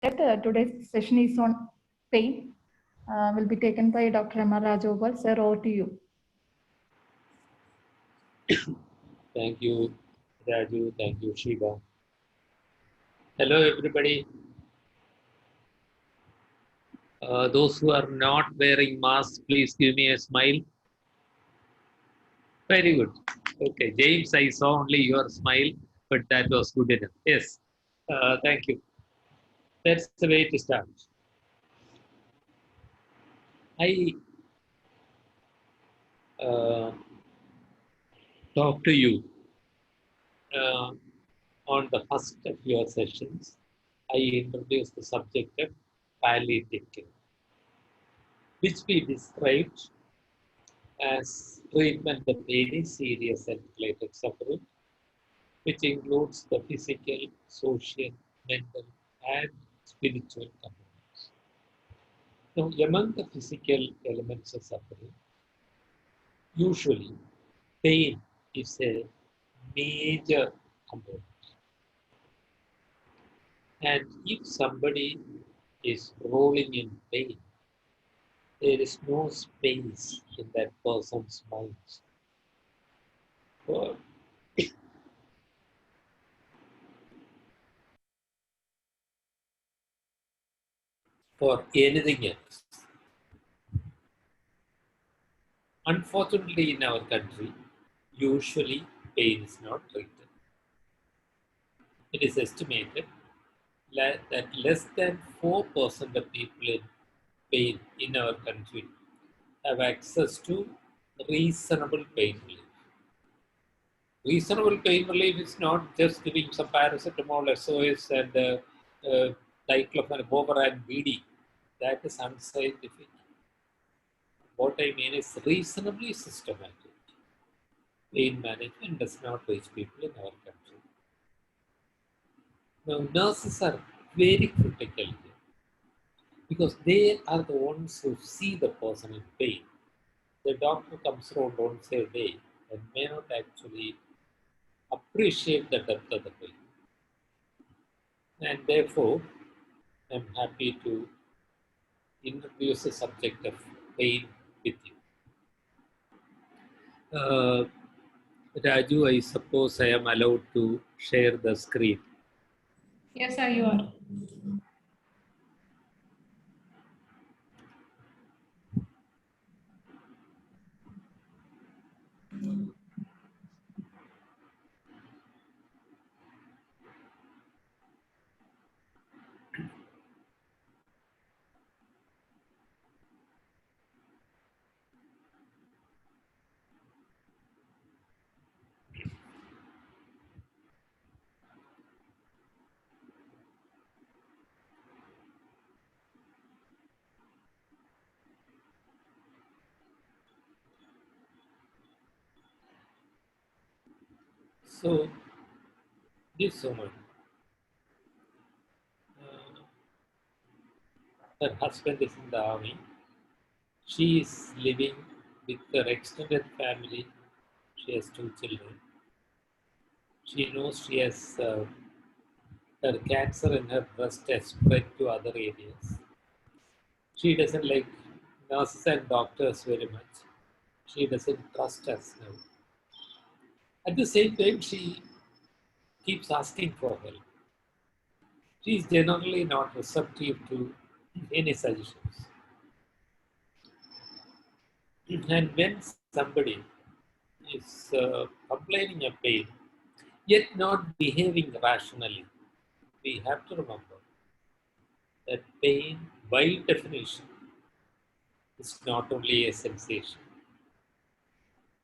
Today's session is on pain. Will be taken by Dr. M R Rajagopal. Sir, over to you. Thank you, Raju. Thank you, Shiva. Hello, everybody. Those who are not wearing masks, please give me a smile. Very good. Okay, James, I saw only your smile, but that was good enough. Yes, thank you. That's the way to start. I talk to you uh, on the first of your sessions. I introduced the subject of palliative care, which we described as treatment of any serious and related suffering, which includes the physical, social, mental, and spiritual components. Now, among the physical elements of suffering, usually pain is a major component. And if somebody is rolling in pain, there is no space in that person's mind for anything else. Unfortunately, in our country, usually pain is not treated. It is estimated that less than 4% of people in pain in our country have access to reasonable pain relief. Reasonable pain relief is not just giving some paracetamol, SOS, and diclofenac and BD. That is unscientific. What I mean is reasonably systematic. Pain management does not reach people in our country. Now, nurses are very critical here because they are the ones who see the person in pain. The doctor comes around once a day and may not actually appreciate the depth of the pain. And therefore, I'm happy to introduce the subject of pain with you. Raju, I suppose I am allowed to share the screen. Yes, sir, you are. So, this woman, her husband is in the army. She is living with her extended family. She has 2 children. She knows she has her cancer in her breast has spread to other areas. She doesn't like nurses and doctors very much. She doesn't trust us now. At the same time, she keeps asking for help. She is generally not receptive to any suggestions. And when somebody is complaining of pain, yet not behaving rationally, we have to remember that pain, by definition, is not only a sensation.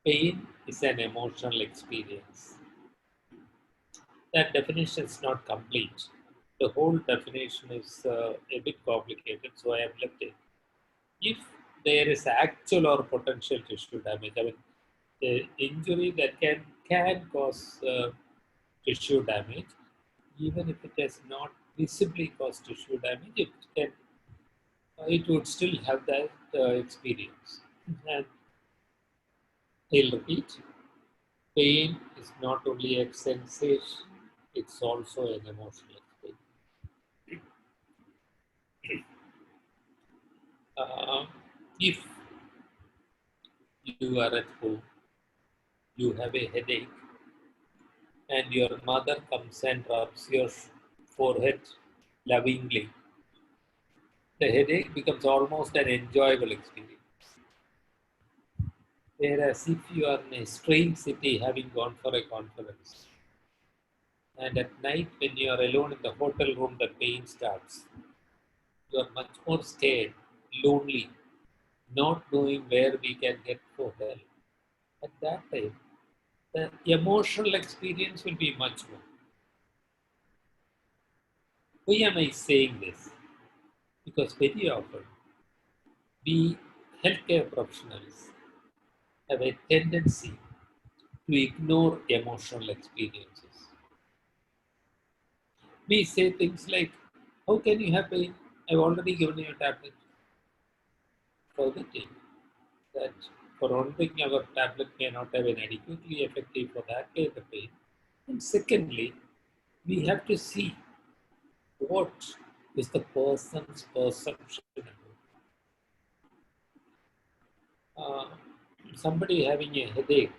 Pain is an emotional experience. That definition is not complete. The whole definition is a bit complicated, so I have left it. If there is actual or potential tissue damage, I mean, the injury that can cause tissue damage, even if it has not visibly caused tissue damage, it would still have that experience. And I'll repeat, pain is not only a sensation, it's also an emotional experience. If you are at home, you have a headache, and your mother comes and rubs your forehead lovingly, the headache becomes almost an enjoyable experience. Whereas if you are in a strange city having gone for a conference, and at night when you are alone in the hotel room, the pain starts, you are much more scared, lonely, not knowing where we can get for help. At that time, the emotional experience will be much more. Why am I saying this? Because very often we healthcare professionals have a tendency to ignore emotional experiences. We say things like, how can you have pain? I've already given you a tablet. Forgetting that for one thing, our tablet may not have been adequately effective for that kind of pain. And secondly, we have to see what is the person's perception about somebody having a headache,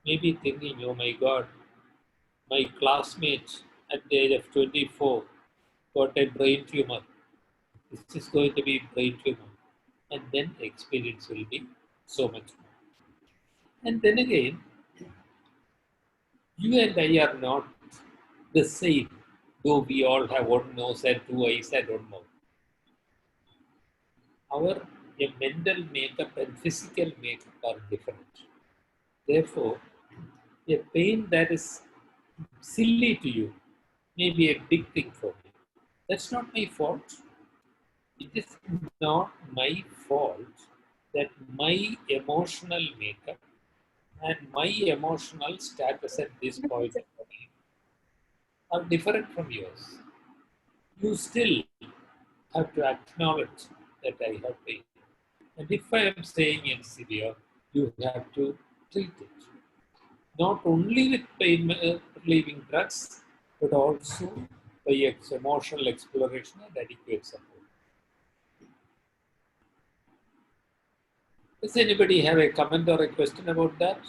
maybe thinking, oh my God, my classmate at the age of 24 got a brain tumor. This is going to be brain tumor. And then the experience will be so much more. And then again, you and I are not the same, though we all have one nose and two eyes, I don't know. Our mental makeup and physical makeup are different. Therefore, a pain that is silly to you may be a big thing for me. That's not my fault. It is not my fault that my emotional makeup and my emotional status at this point in time are different from yours. You still have to acknowledge that I have pain. And if I am saying it's severe, you have to treat it. Not only with pain relieving drugs, but also by emotional exploration and adequate support. Does anybody have a comment or a question about that?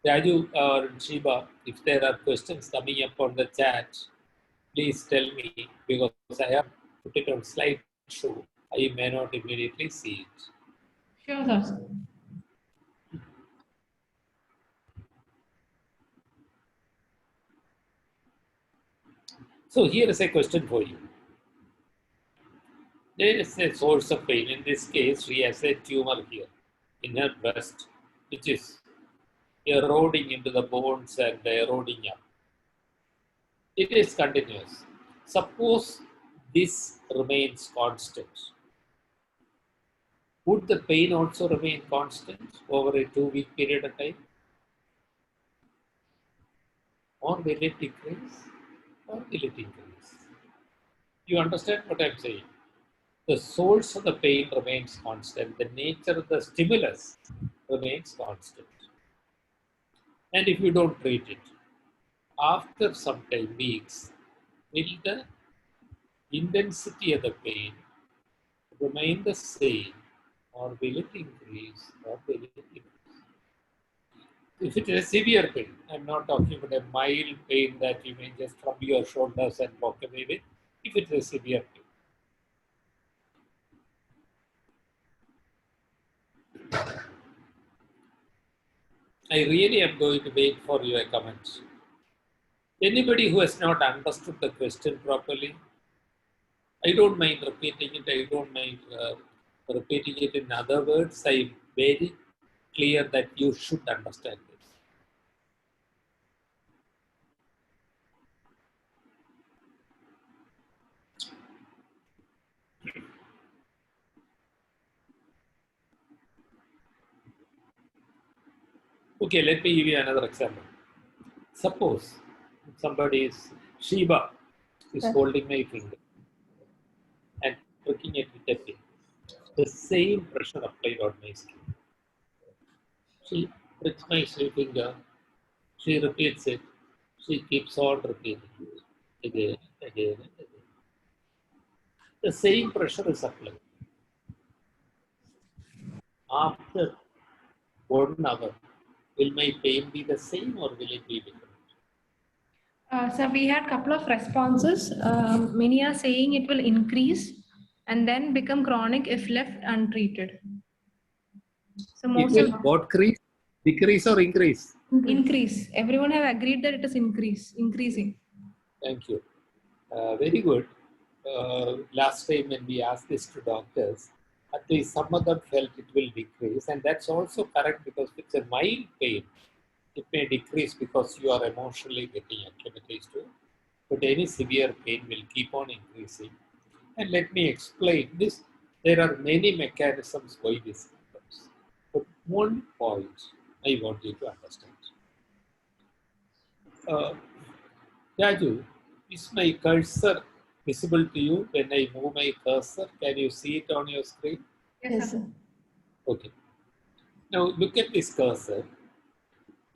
Raju or Shiba, if there are questions coming up on the chat, please tell me because I have put it on slideshow. I may not immediately see it. Sure, sir. So here is a question for you. There is a source of pain. In this case, she has a tumor here in her breast, which is eroding into the bones and eroding up. It is continuous. Suppose this remains constant. Would the pain also remain constant over a 2-week period of time? Or will it decrease? Or will it increase? You understand what I'm saying? The source of the pain remains constant. The nature of the stimulus remains constant. And if you don't treat it, after some time, weeks, will the intensity of the pain remain the same or will it increase or will it decrease? If it is a severe pain, I'm not talking about a mild pain that you may just rub your shoulders and walk away with. If it is a severe pain, I really am going to wait for your comments. Anybody who has not understood the question properly, I don't mind repeating it. I don't mind repeating it in other words. I'm very clear that you should understand this. Okay, let me give you another example. Suppose somebody is Shiba is Yes. holding my finger and looking at it at me. The same pressure applied on my skin. She pricks my finger, she repeats it, she keeps on repeating it again, again, and again. The same pressure is applied. after 1 hour, will my pain be the same or will it be different? So we had a couple of responses. Many are saying it will increase and then become chronic if left untreated. So It most will of what decrease or increase? increase. Everyone have agreed that it is increasing. Thank you. Very good. Last time when we asked this to doctors, at least some of them felt it will decrease, and that's also correct because if it's a mild pain, it may decrease because you are emotionally getting acclimatized to it. But any severe pain will keep on increasing. And let me explain this. There are many mechanisms why this happens. But one point I want you to understand. Uh, Raju, is my cursor visible to you when I move my cursor? Can you see it on your screen? Yes, sir. Okay. Now look at this cursor.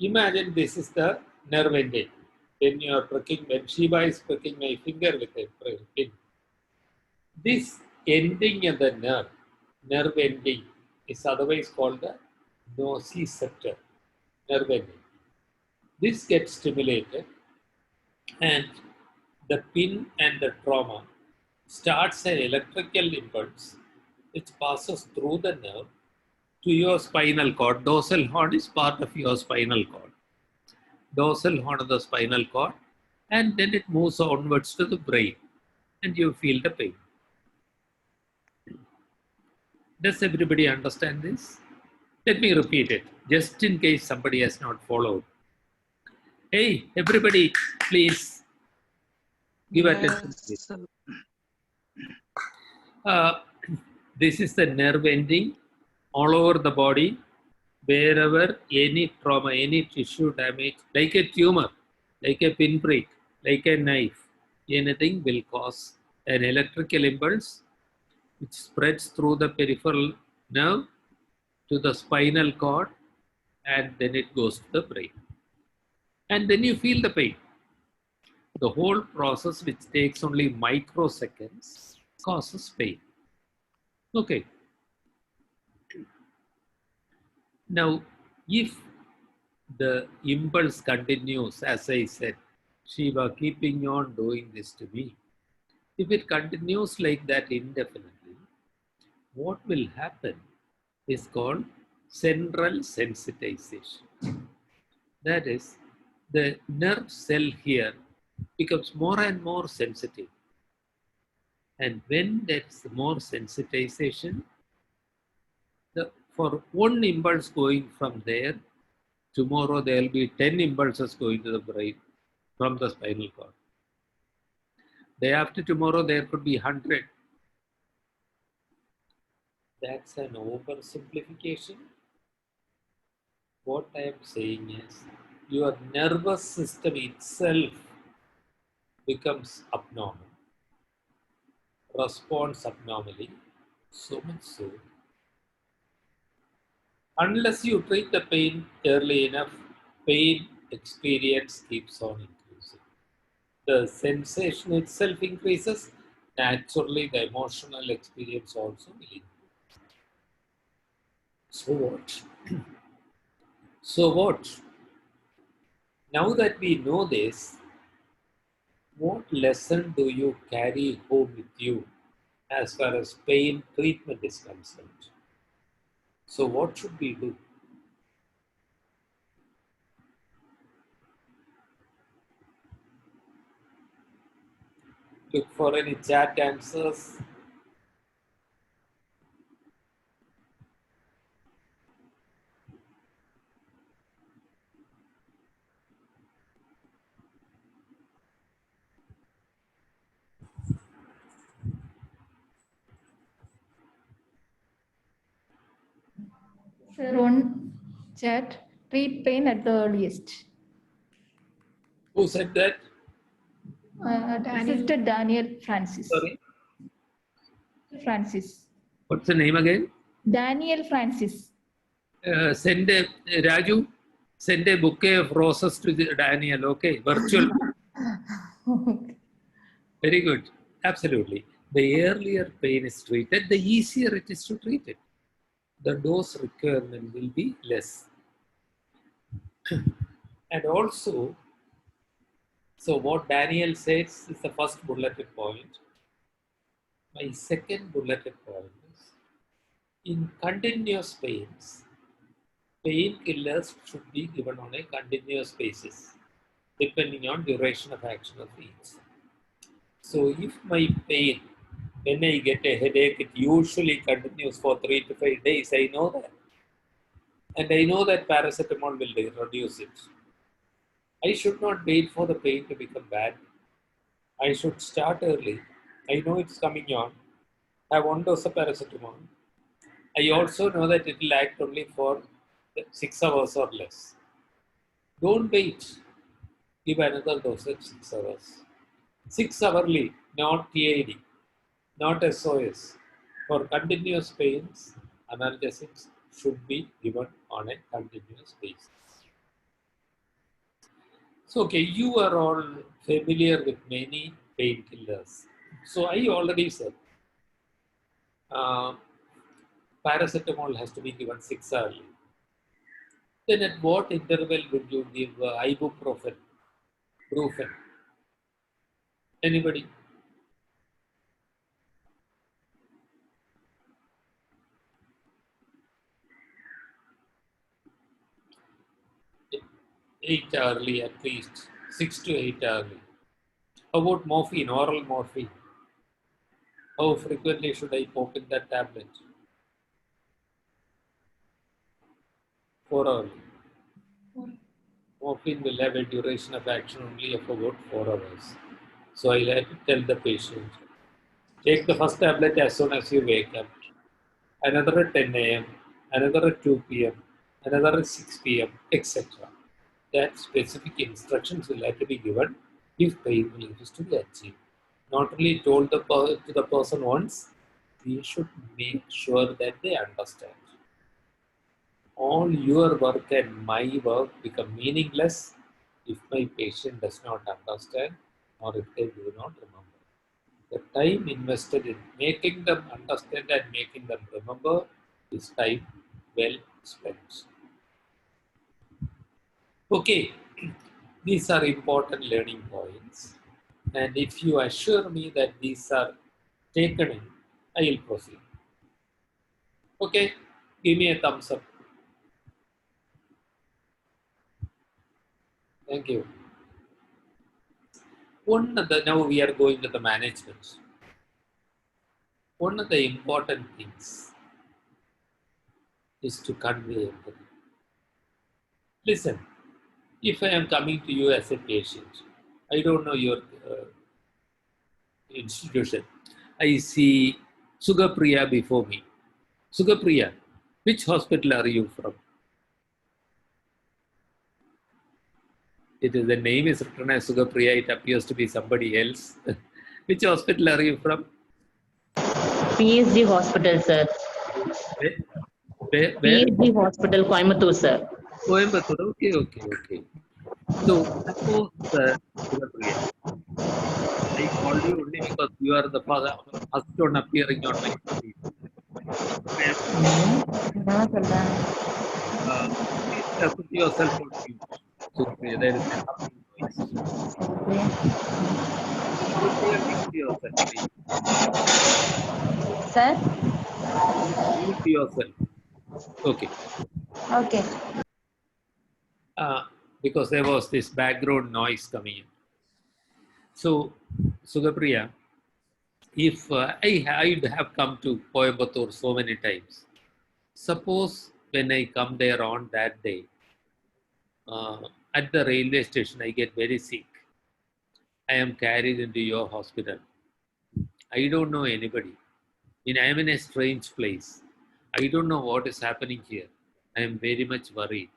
Imagine this is the nerve ending. When Shiva is pricking my finger with a pin, this ending of the nerve ending, is otherwise called the nociceptor, nerve ending. This gets stimulated and the pin and the trauma starts an electrical impulse which passes through the nerve to your spinal cord. Dorsal horn is part of your spinal cord. Dorsal horn of the spinal cord, and then it moves onwards to the brain and you feel the pain. Does everybody understand this? Let me repeat it, just in case somebody has not followed. Hey, everybody, please give attention to this. Yes. Uh, this is the nerve ending all over the body, wherever any trauma, any tissue damage, like a tumor, like a pinprick, like a knife, anything will cause an electrical impulse which spreads through the peripheral nerve to the spinal cord and then it goes to the brain. And then you feel the pain. The whole process, which takes only microseconds, causes pain. Okay. Now, if the impulse continues, as I said, Shiva keeping on doing this to me, if it continues like that indefinitely, what will happen is called central sensitization. That is, the nerve cell here becomes more and more sensitive. And when there's more sensitization, for one impulse going from there, tomorrow there will be 10 impulses going to the brain from the spinal cord. Day after tomorrow, there could be 100. That's an oversimplification. What I am saying is, your nervous system itself becomes abnormal, responds abnormally, so much so. Unless you treat the pain early enough, pain experience keeps on increasing. The sensation itself increases, naturally the emotional experience also will increase. So what? So what? Now that we know this, what lesson do you carry home with you as far as pain treatment is concerned? So what should we do? Look for any chat answers. Sir, on chat, treat pain at the earliest. Who said that? Sister Daniel Francis. Sorry. Francis. What's the name again? Daniel Francis. Raju, send a bouquet of roses to Daniel, okay? Virtual. Very good. Absolutely. The earlier pain is treated, the easier it is to treat it. the dose requirement will be less. And also, so what Daniel says is the first bulleted point. My second bulleted point is in continuous pains, painkillers should be given on a continuous basis, depending on duration of action of each. So if my pain, when I get a headache, it usually continues for 3 to 5 days. I know that. And I know that paracetamol will reduce it. I should not wait for the pain to become bad. I should start early. I know it's coming on. Have one dose of paracetamol. I also know that it will act only for 6 hours or less. Don't wait. Give another dose at 6 hours. 6 hourly, not TID, not SOS. For continuous pains, analgesics should be given on a continuous basis. So, okay, you are all familiar with many painkillers. So, I already said uh, paracetamol has to be given 6 hourly. Then, at what interval would you give ibuprofen, brufen? Anybody? 8 hourly at least, 6 to 8 hourly. How about morphine, oral morphine? How frequently should I pop in that tablet? 4 hourly. Morphine will have a duration of action only of about 4 hours. So I'll have to tell the patient, take the first tablet as soon as you wake up, another at 10 a.m., another at 2 p.m., another at 6 p.m., etc. That specific instructions will have to be given if pain relief is to be achieved. Not only told to the person once, we should make sure that they understand. All your work and my work become meaningless if my patient does not understand or if they do not remember. The time invested in making them understand and making them remember is time well spent. Okay, these are important learning points. And if you assure me that these are taken in, I will proceed. Okay, give me a thumbs up. Thank you. Now we are going to the management. One of the important things is to convey empathy. Listen, if I am coming to you as a patient, I don't know your institution. I see Sugapriya before me. Sugapriya, which hospital are you from? It is the name is written as Sugapriya. It appears to be somebody else. Which hospital are you from? PSG Hospital, sir. Where? Where? PSG Hospital, Coimbatore, sir. Coimbatore. Okay. So suppose Sugapriya, I called you only because you are the first one appearing on my screen. Please put yourself on mute. Sugapriya, there is a humming noise. Sugapriya, mute yourself, please. Sir? Mute yourself. Okay. Okay. Because there was this background noise coming in. So, Sugapriya, if I'd have come to Coimbatore so many times, suppose when I come there on that day, at the railway station, I get very sick. I am carried into your hospital. I don't know anybody. I am in a strange place. I don't know what is happening here. I am very much worried.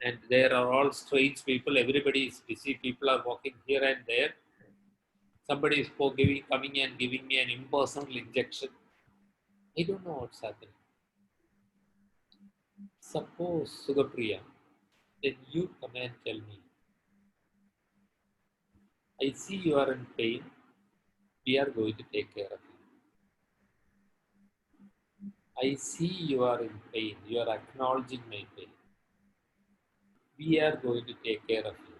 And there are all strange people. Everybody is busy. People are walking here and there. Somebody is coming and giving me an impersonal injection. I don't know what's happening. Suppose, Sugapriya, then you come and tell me, I see you are in pain. We are going to take care of you. I see you are in pain. You are acknowledging my pain. We are going to take care of you.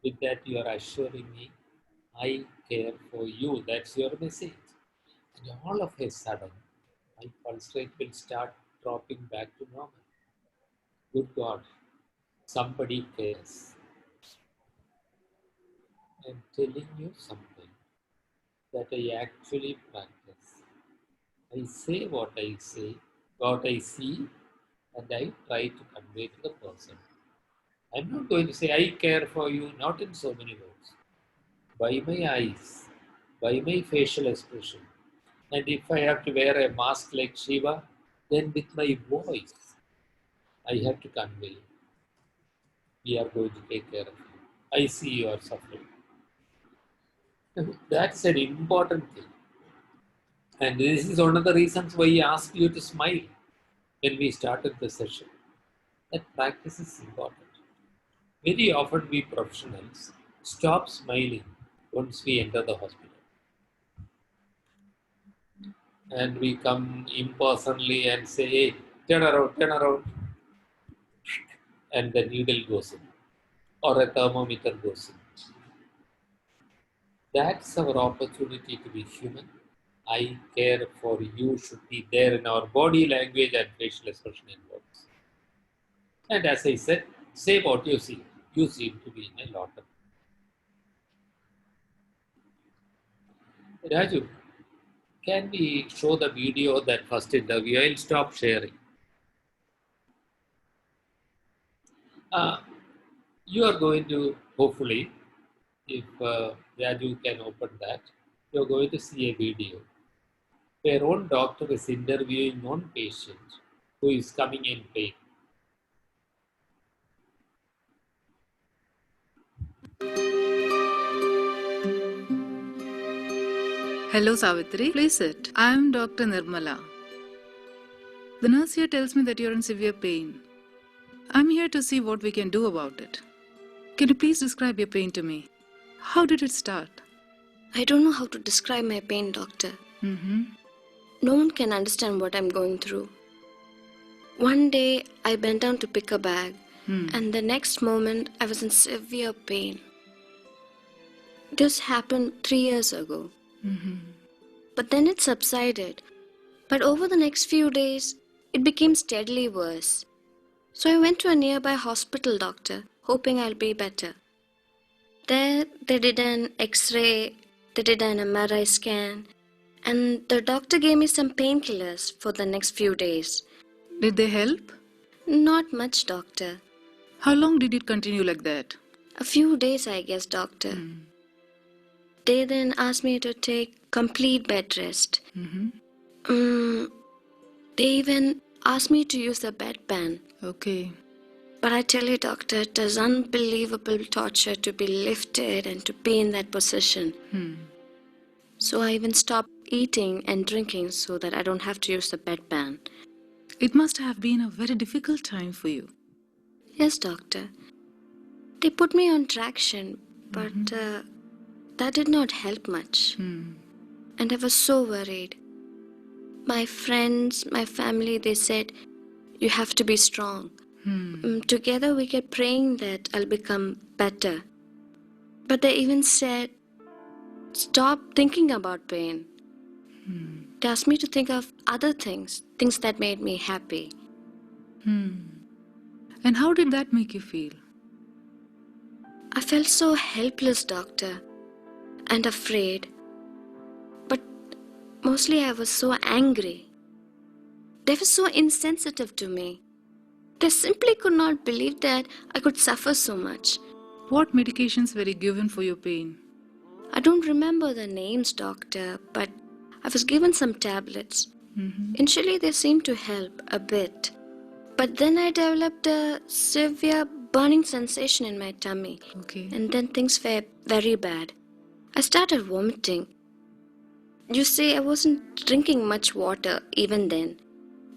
With that, you are assuring me, I care for you. That's your message. And all of a sudden, my pulse rate will start dropping back to normal. Good God, somebody cares. I'm telling you something that I actually practice. I say what I say, what I see, and I try to convey to the person. I'm not going to say I care for you, not in so many words. By my eyes, by my facial expression. And if I have to wear a mask like Shiva, then with my voice, I have to convey, we are going to take care of you. I see you are suffering. That's an important thing. And this is one of the reasons why I asked you to smile when we started the session. That practice is important. Very often we professionals stop smiling once we enter the hospital. And we come impersonally and say, hey, turn around, and the needle goes in, or a thermometer goes in. That's our opportunity to be human. I care for you should be there in our body language and facial expression in words. And as I said, say what you see. You seem to be in a lot of. Raju, can we show the video of that first interview? I'll stop sharing. You are going to, hopefully, if Raju can open that, you're going to see a video where one doctor is interviewing one patient who is coming in pain. Hello, Savitri. Please sit. I am Dr. Nirmala. The nurse here tells me that you're in severe pain. I'm here to see what we can do about it. Can you please describe your pain to me? How did it start? I don't know how to describe my pain, doctor. No one can understand what I'm going through. One day, I bent down to pick a bag, and the next moment, I was in severe pain. This happened 3 years ago. But then it subsided. But over the next few days, it became steadily worse. So I went to a nearby hospital doctor, hoping I'll be better. There, they did an X-ray, they did an MRI scan, and the doctor gave me some painkillers for the next few days. Did they help? Not much, doctor. How long did it continue like that? A few days, I guess, doctor. They then asked me to take complete bed rest. They even asked me to use the bedpan. Okay. But I tell you, doctor, it is unbelievable torture to be lifted and to be in that position. So I even stopped eating and drinking so that I don't have to use the bedpan. It must have been a very difficult time for you. Yes, doctor. They put me on traction, but that did not help much. And I was so worried. My friends, my family, they said, you have to be strong. Together we kept praying that I'll become better. But they even said, stop thinking about pain. They asked me to think of other things that made me happy. And how did that make you feel? I felt so helpless, doctor, and afraid. But mostly I was so angry. They were so insensitive to me. They simply could not believe that I could suffer so much. What medications were you given for your pain? I don't remember the names, doctor, but I was given some tablets. Initially, they seemed to help a bit. But then I developed a severe burning sensation in my tummy. Okay. And then things were very bad. I started vomiting. You see, I wasn't drinking much water even then.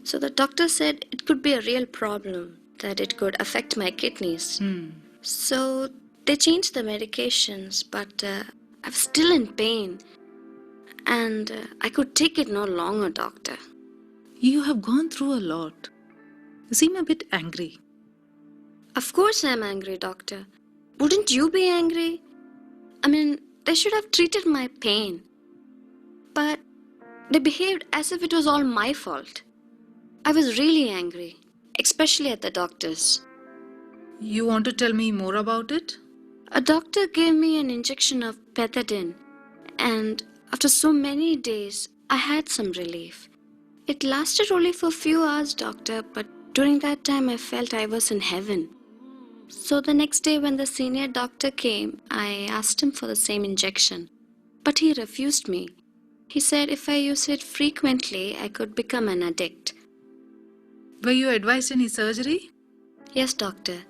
So the doctor said it could be a real problem, that it could affect my kidneys. So they changed the medications, but I was still in pain. And I could take it no longer, doctor. You have gone through a lot. You seem a bit angry. Of course I'm angry, doctor. Wouldn't you be angry? I mean, they should have treated my pain. But they behaved as if it was all my fault. I was really angry, especially at the doctors. You want to tell me more about it? A doctor gave me an injection of pethidine, and after so many days, I had some relief. It lasted only for a few hours, doctor, but during that time I felt I was in heaven. So the next day when the senior doctor came, I asked him for the same injection. But he refused me. He said if I use it frequently, I could become an addict. Were you advised any surgery? Yes, doctor.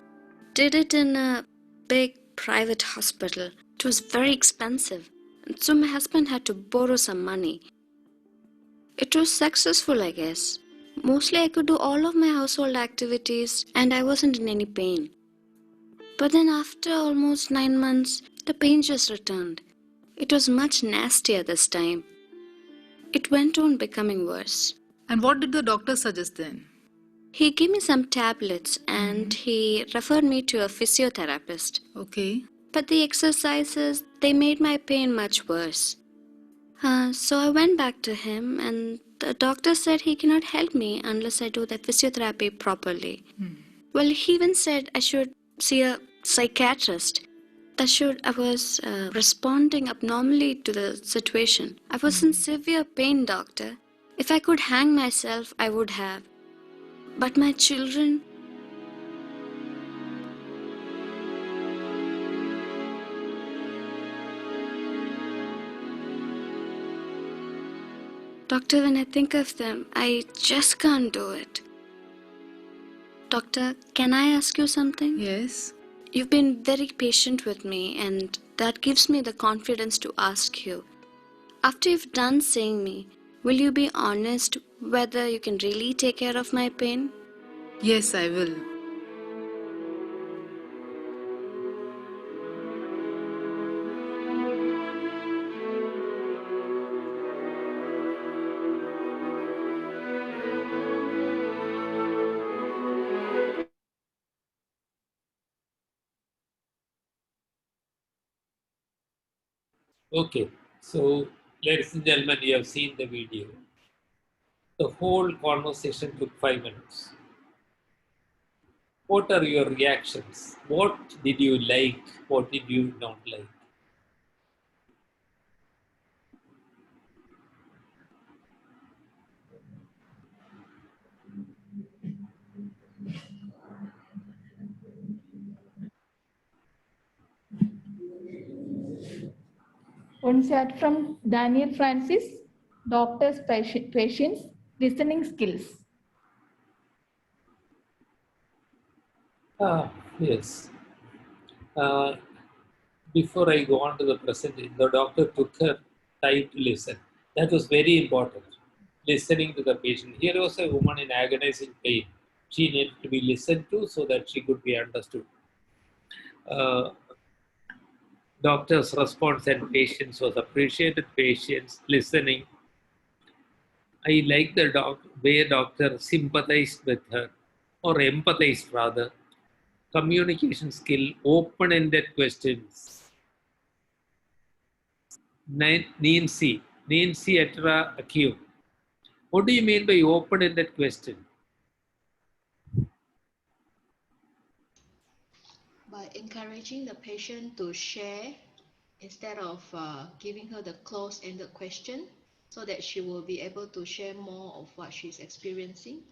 Did it in a big private hospital. It was very expensive. So my husband had to borrow some money. It was successful, I guess. Mostly I could do all of my household activities and I wasn't in any pain. But then after almost 9 months, the pain just returned. It was much nastier this time. It went on becoming worse. And what did the doctor suggest then? He gave me some tablets and he referred me to a physiotherapist. Okay. But the exercises, they made my pain much worse. So I went back to him and the doctor said he cannot help me unless I do the physiotherapy properly. Well, he even said I should see a psychiatrist. I was responding abnormally to the situation. I was in severe pain, doctor. If I could hang myself, I would have. But my children... Doctor, when I think of them, I just can't do it. Doctor, can I ask you something? Yes. You've been very patient with me and that gives me the confidence to ask you. After you've done seeing me, will you be honest whether you can really take care of my pain? Yes, I will. Okay, so ladies and gentlemen, you have seen the video. The whole conversation took 5 minutes. What are your reactions? What did you like? What did you not like? One chat from Daniel Francis, doctor's patience, listening skills. Yes. Before I go on to the present, the doctor took her time to listen. That was very important. Listening to the patient. Here was a woman in agonizing pain. She needed to be listened to so that she could be understood. Doctor's response and patience was appreciated. Patience, listening. I like the way doctor sympathized with her, or empathized rather. Communication skill, open-ended questions. Nancy Etra Acue. What do you mean by open-ended question? By encouraging the patient to share instead of giving her the closed-ended question so that she will be able to share more of what she's experiencing.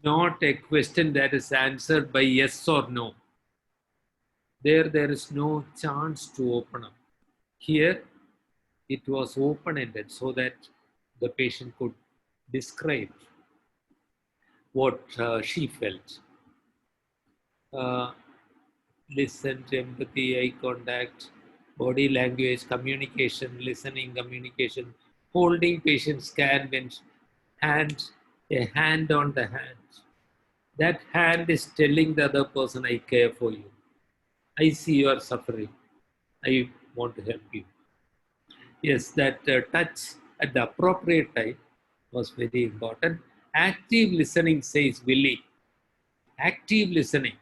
Not a question that is answered by yes or no. There is no chance to open up. Here, it was open-ended so that the patient could describe what she felt. Listen to empathy, eye contact, body language, communication, listening, communication, holding patient's hand when a hand on the hand. That hand is telling the other person, I care for you. I see you are suffering. I want to help you. Yes, that touch at the appropriate time was very important. Active listening, says Willie. Active listening.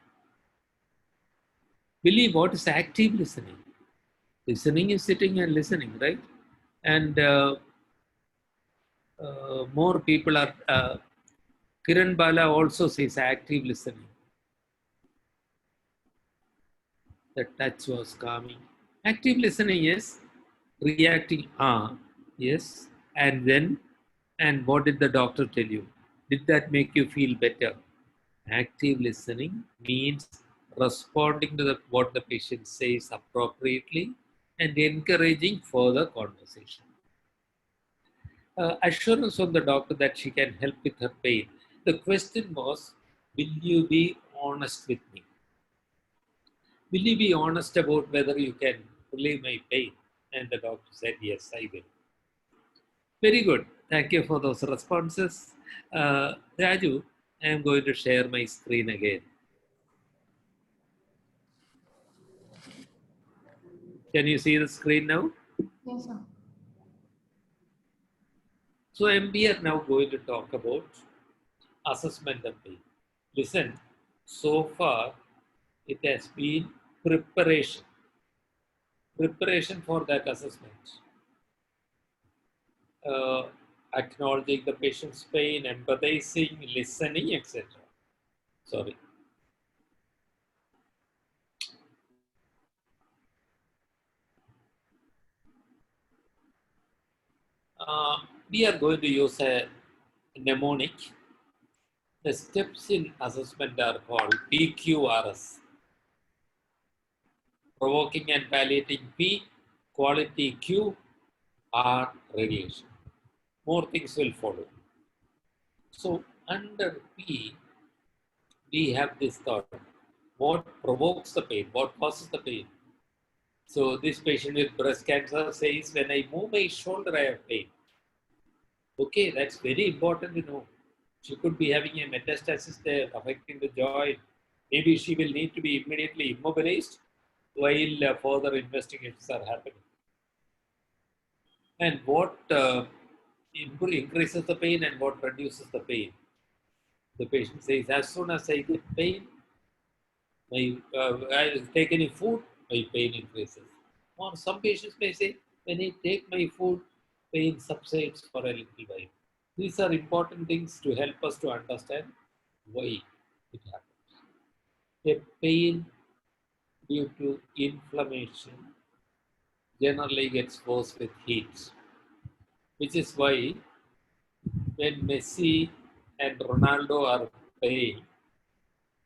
Willie, what is active listening? Listening is sitting and listening, right? And more people are, Kiran Bala also says active listening. The touch was calming. Active listening is reacting, yes, and then, and what did the doctor tell you? Did that make you feel better? Active listening means responding to what the patient says appropriately and encouraging further conversation. Assurance from the doctor that she can help with her pain. The question was, will you be honest with me? Will you be honest about whether you can relieve my pain? And the doctor said, yes, I will. Very good. Thank you for those responses. Raju, I am going to share my screen again. Can you see the screen now? Yes, sir. So we are now going to talk about assessment of pain. Listen, so far it has been preparation for that assessment. Acknowledging the patient's pain, empathizing, listening, etc. Sorry. We are going to use a mnemonic. The steps in assessment are called PQRS. Provoking and palliating P, quality Q, R, radiation. More things will follow. So under P, we have this thought. What provokes the pain? What causes the pain? So this patient with breast cancer says, when I move my shoulder, I have pain. Okay, that's very important to know. She could be having a metastasis there affecting the joint. Maybe she will need to be immediately immobilized while further investigations are happening. And what increases the pain and what reduces the pain? The patient says, as soon as I get pain, I take any food, my pain increases. Or some patients may say, when I take my food, pain subsides for a little while. These are important things to help us to understand why it happens. A pain due to inflammation generally gets worse with heat, which is why when Messi and Ronaldo are playing,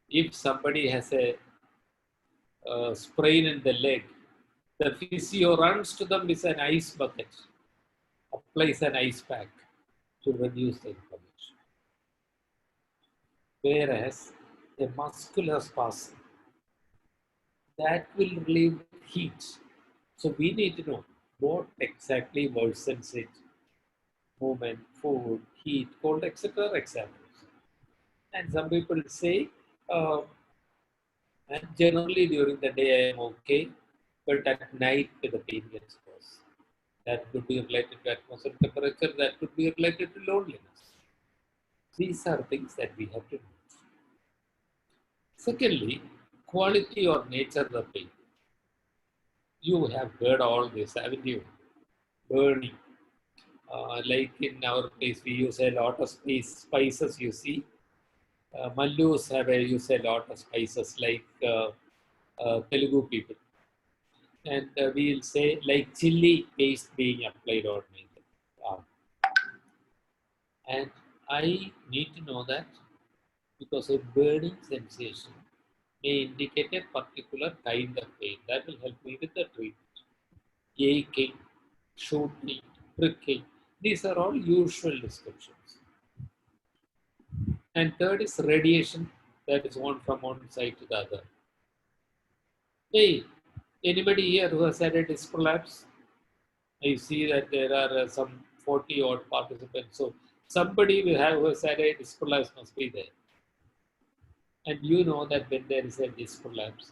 if somebody has a sprain in the leg, the physio runs to them with an ice bucket, applies an ice pack to reduce the inflammation. Whereas a muscular spasm, that will relieve heat. So we need to know what exactly worsens it. Movement, food, heat, cold, etc. examples. And some people say, and generally during the day I am okay, but at night the pain gets worse. That could be related to atmospheric temperature, that could be related to loneliness. These are things that we have to know. Secondly, quality or nature of the pain. You have heard all this, haven't you? Burning. Like in our place, we use a lot of spices, you see. Mallus use a lot of spices like Telugu people. And we'll say like chili paste being applied on my arm. And I need to know that because a burning sensation may indicate a particular kind of pain. That will help me with the treatment. Aching, shooting, pricking. These are all usual descriptions. And third is radiation, that is one from one side to the other. Hey, anybody here who has had a disc prolapse? I see that there are some 40 odd participants. So somebody who has had a disc prolapse must be there. And you know that when there is a disc prolapse,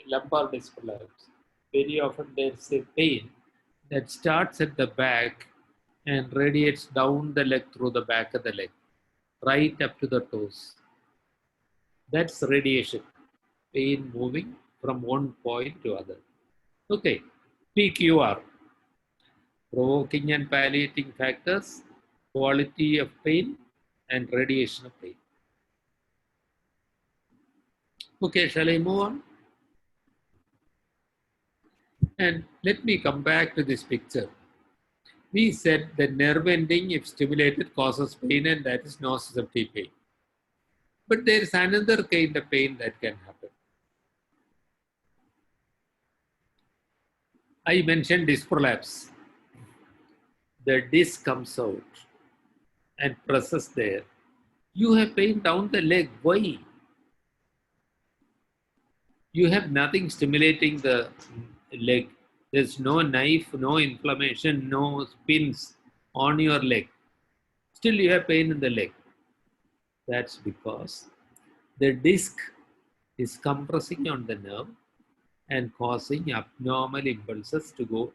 lumbar disc prolapse, very often there is a pain that starts at the back and radiates down the leg through the back of the leg, right up to the toes. That's radiation, pain moving from one point to other. Okay, PQR, provoking and palliating factors, quality of pain, and radiation of pain. Okay, shall I move on? And let me come back to this picture. We said the nerve ending, if stimulated, causes pain, and that is nociceptive pain. But there is another kind of pain that can happen. I mentioned disc prolapse. The disc comes out and presses there. You have pain down the leg. Why? You have nothing stimulating the leg. There's no knife, no inflammation, no pins on your leg. Still you have pain in the leg. That's because the disc is compressing on the nerve and causing abnormal impulses to go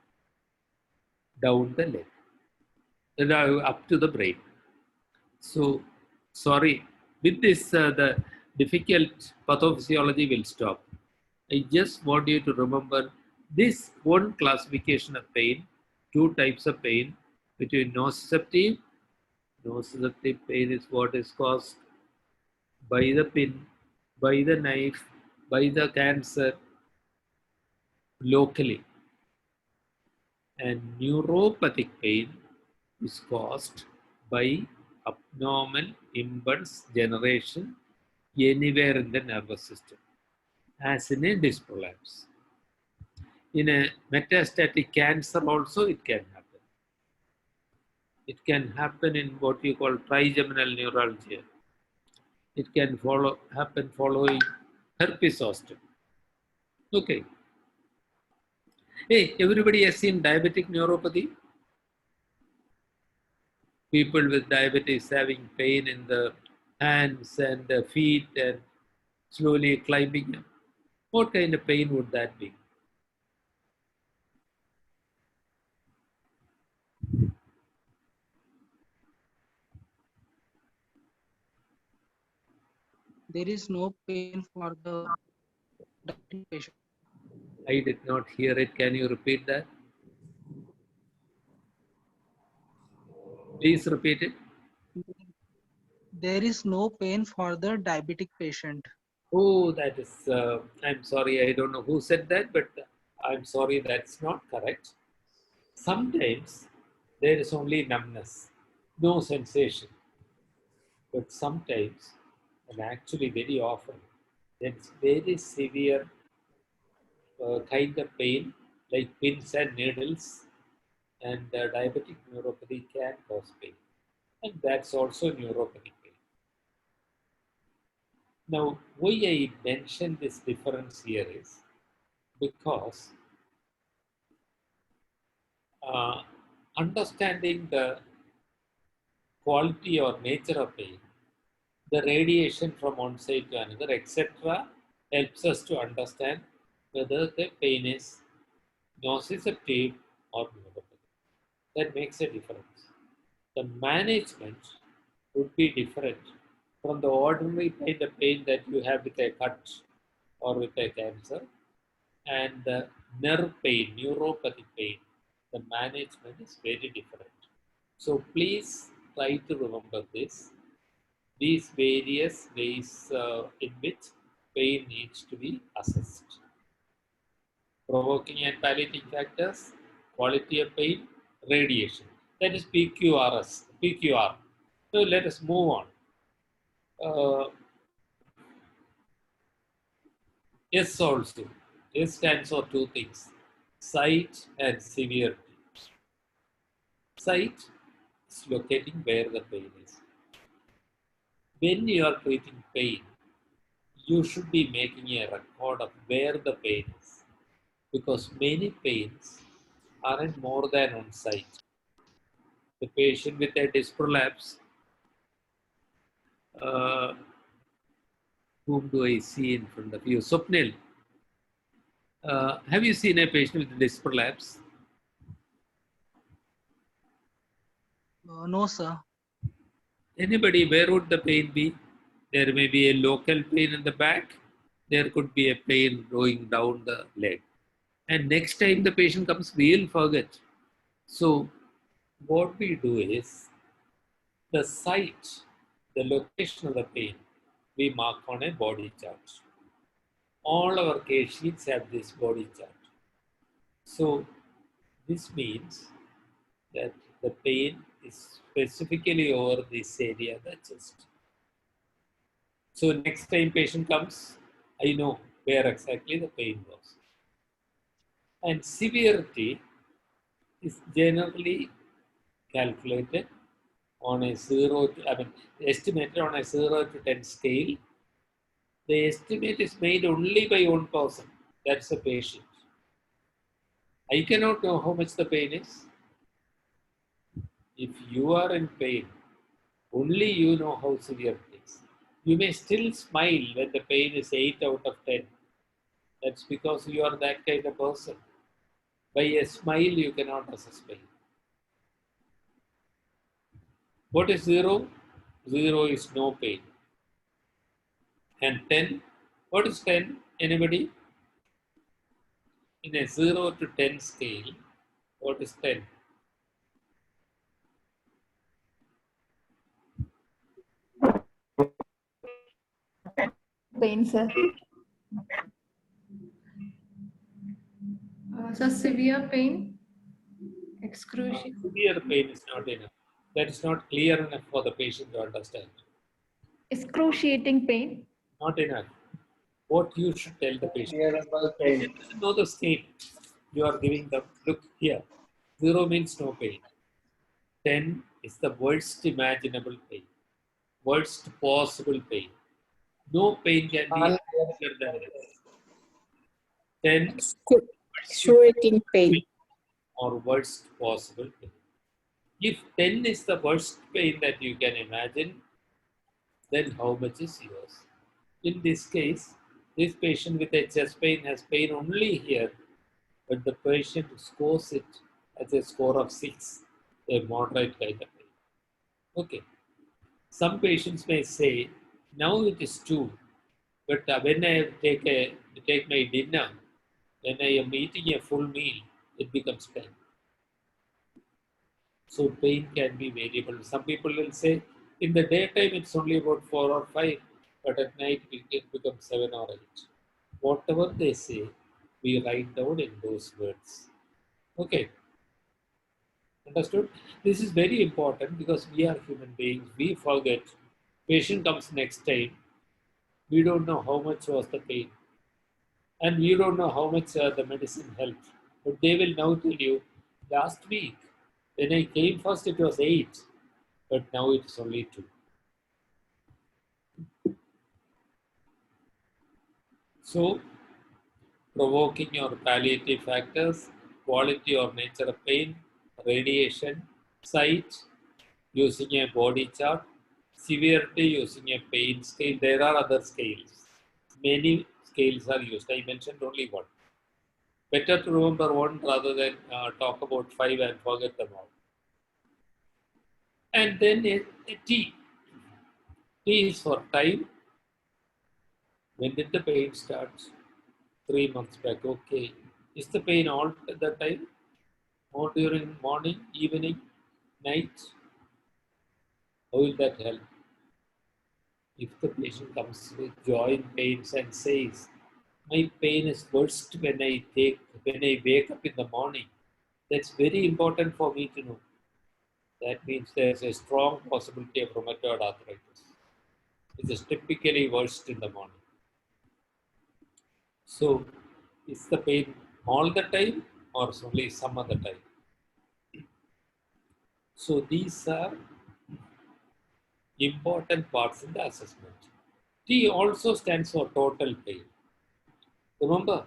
down the leg, up to the brain. So, sorry, with this, the difficult pathophysiology will stop. I just want you to remember this one classification of pain, two types of pain between nociceptive. Nociceptive pain is what is caused by the pin, by the knife, by the cancer locally. And neuropathic pain is caused by abnormal impulse generation anywhere in the nervous system, as in a disc prolapse. In a metastatic cancer also it can happen. It can happen in what you call trigeminal neuralgia. It can happen following herpes zoster. Okay. Hey, everybody has seen diabetic neuropathy? People with diabetes having pain in the hands and the feet and slowly climbing up. What kind of pain would that be? There is no pain for the diabetic patient. I did not hear it. Can you repeat that? Please repeat it. There is no pain for the diabetic patient. Oh, that is, I'm sorry, I don't know who said that, but I'm sorry, that's not correct. Sometimes there is only numbness, no sensation. But sometimes, and actually very often, there is very severe kind of pain, like pins and needles, and diabetic neuropathy can cause pain. And that's also neuropathic pain. Now, why I mention this difference here is because understanding the quality or nature of pain, the radiation from one side to another, etc., helps us to understand whether the pain is nociceptive or neuropathic. That makes a difference. The management would be different from the ordinary kind of pain that you have with a cut or with a cancer, and the nerve pain, neuropathic pain, the management is very different. So please try to remember this. These various ways in which pain needs to be assessed. Provoking and palliating factors, quality of pain, radiation. That is PQR. So let us move on. S also. S stands for two things, site and severity. Site is locating where the pain is. When you are treating pain, you should be making a record of where the pain is, because many pains aren't more than on site. The patient with a disc prolapse, whom do I see in front of you? Swapnil, have you seen a patient with disc prolapse? No, sir. Anybody, where would the pain be? There may be a local pain in the back. There could be a pain going down the leg. And next time the patient comes, we'll forget. So what we do is the site, the location of the pain, we mark on a body chart. All our case sheets have this body chart. So this means that the pain is specifically over this area, the chest. So next time patient comes, I know where exactly the pain was. And severity is generally calculated on a 0 to, estimated on a 0 to 10 scale. The estimate is made only by one person, that's the patient. I cannot know how much the pain is. If you are in pain, only you know how severe it is. You may still smile when the pain is 8 out of 10. That's because you are that kind of person. By a smile, you cannot assess pain. What is 0? 0 is no pain. And 10? What is 10? Anybody? In a 0 to 10 scale, what is 10? Pain, sir. So severe pain, excruciating. Severe pain is not enough. That is not clear enough for the patient to understand. Excruciating pain. Not enough. What you should tell the patient. Patient doesn't know the scale. You are giving them, look here. 0 means no pain. 10 is the worst imaginable pain. Worst possible pain. No pain can be bigger than this. 10 Excruciating pain. or worst possible pain. If 10 is the worst pain that you can imagine, then how much is yours? In this case, this patient with a chest pain has pain only here, but the patient scores it as a score of 6, a moderate kind of pain. Okay. Some patients may say, now it is 2, but when I take my dinner, when I am eating a full meal, it becomes 10. So pain can be variable. Some people will say, in the daytime it's only about 4 or 5, but at night it becomes 7 or 8. Whatever they say, we write down in those words. Okay. Understood? This is very important because we are human beings. We forget. Patient comes next time. We don't know how much was the pain. And you don't know how much the medicine helped. But they will now tell you, last week, when I came first, it was 8, but now it is only 2. So, provoking or palliative factors, quality or nature of pain, radiation, site, using a body chart, severity using a pain scale. There are other scales. Many scales are used. I mentioned only one. Better to remember one rather than talk about 5 and forget them all. And then a T. T is for time. When did the pain start? 3 months back. Okay. Is the pain all at the time? Or during morning, evening, night? How will that help? If the patient comes with joint pains and says, my pain is worst when I wake up in the morning, that's very important for me to know. That means there's a strong possibility of rheumatoid arthritis. It is typically worst in the morning. So, is the pain all the time or only some other time? So, these are important parts in the assessment. T also stands for total pain. Remember,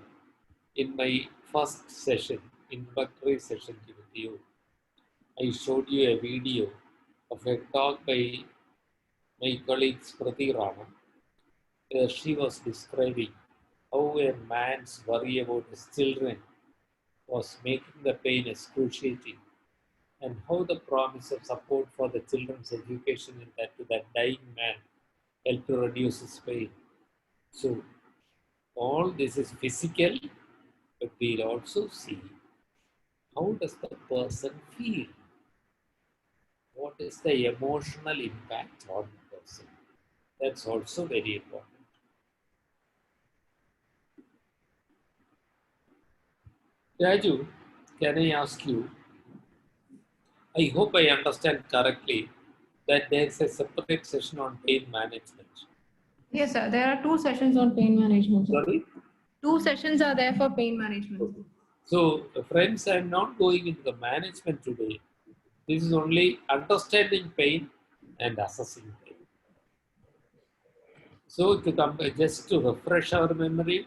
in my first session, introductory session with you, I showed you a video of a talk by my colleague Smriti Rana, where she was describing how a man's worry about his children was making the pain excruciating. and how the promise of support for the children's education in that to that dying man helped to reduce his pain. So all this is physical, but we'll also see how does the person feel? What is the emotional impact on the person? That's also very important. Raju, can I ask you? I hope I understand correctly that there's a separate session on pain management. Yes, sir. There are 2 sessions on pain management, sir. Sorry? 2 sessions are there for pain management. Okay. So, friends, I'm not going into the management today. This is only understanding pain and assessing pain. So, to come just to refresh our memory,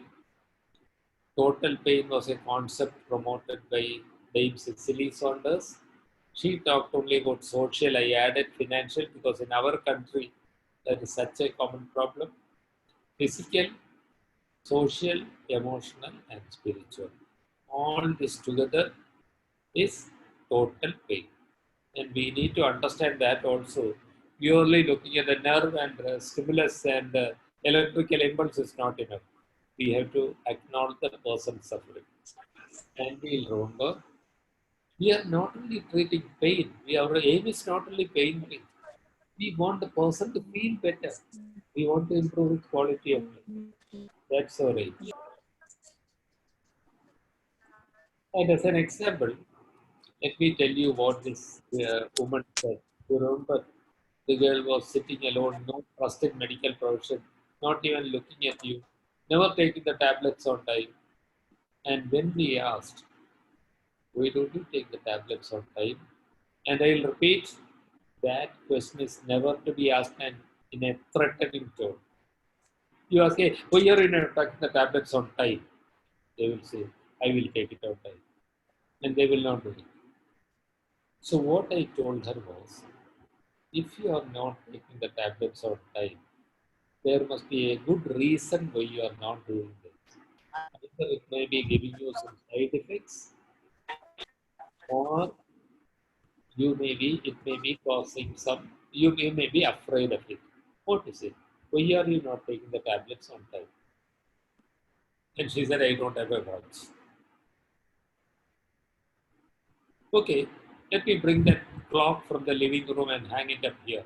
total pain was a concept promoted by Dame Cicely Saunders. She talked only about social. I added financial because in our country that is such a common problem. Physical, social, emotional, and spiritual. All this together is total pain. And we need to understand that also. Purely looking at the nerve and stimulus and electrical impulse is not enough. We have to acknowledge the person suffering. And we'll remember, we are not only treating pain, our aim is not only pain relief. We want the person to feel better. We want to improve his quality of life. That's our aim. And as an example, let me tell you what this woman said. You remember, the girl was sitting alone, no trust in medical profession, not even looking at you, never taking the tablets on time. And when we asked, why don't you take the tablets on time? And I'll repeat, that question is never to be asked in a threatening tone. You ask, hey, why are you not taking the tablets on time? They will say, I will take it on time. And they will not do it. So what I told her was, if you are not taking the tablets on time, there must be a good reason why you are not doing this. Either it may be giving you some side effects, or it may be causing some, you may be afraid of it. What is it? Why are you not taking the tablets on time? And she said, I don't have a watch. Okay, let me bring that clock from the living room and hang it up here.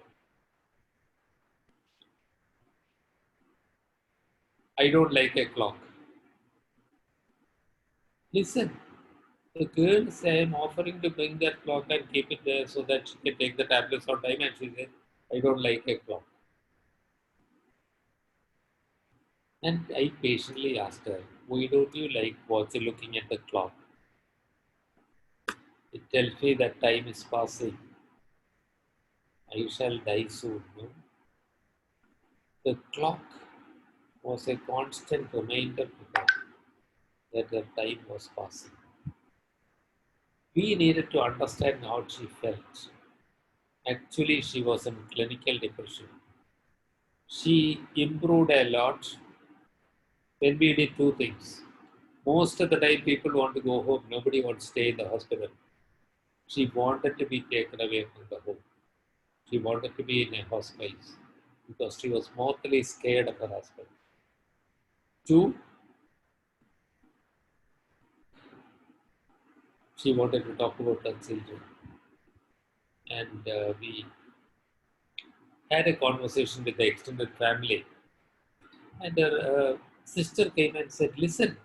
I don't like a clock. Listen, the girl said, I'm offering to bring that clock and keep it there so that she can take the tablets on time. And she said, I don't like a clock. And I patiently asked her, why don't you like looking at the clock? It tells me that time is passing. I shall die soon. No? The clock was a constant reminder to her that the time was passing. We needed to understand how she felt. Actually, she was in clinical depression. She improved a lot when we did 2 things. Most of the time, people want to go home. Nobody wants to stay in the hospital. She wanted to be taken away from the home. She wanted to be in a hospice because she was mortally scared of her husband. 2, she wanted to talk about her children. And we had a conversation with the extended family. And her sister came and said, listen,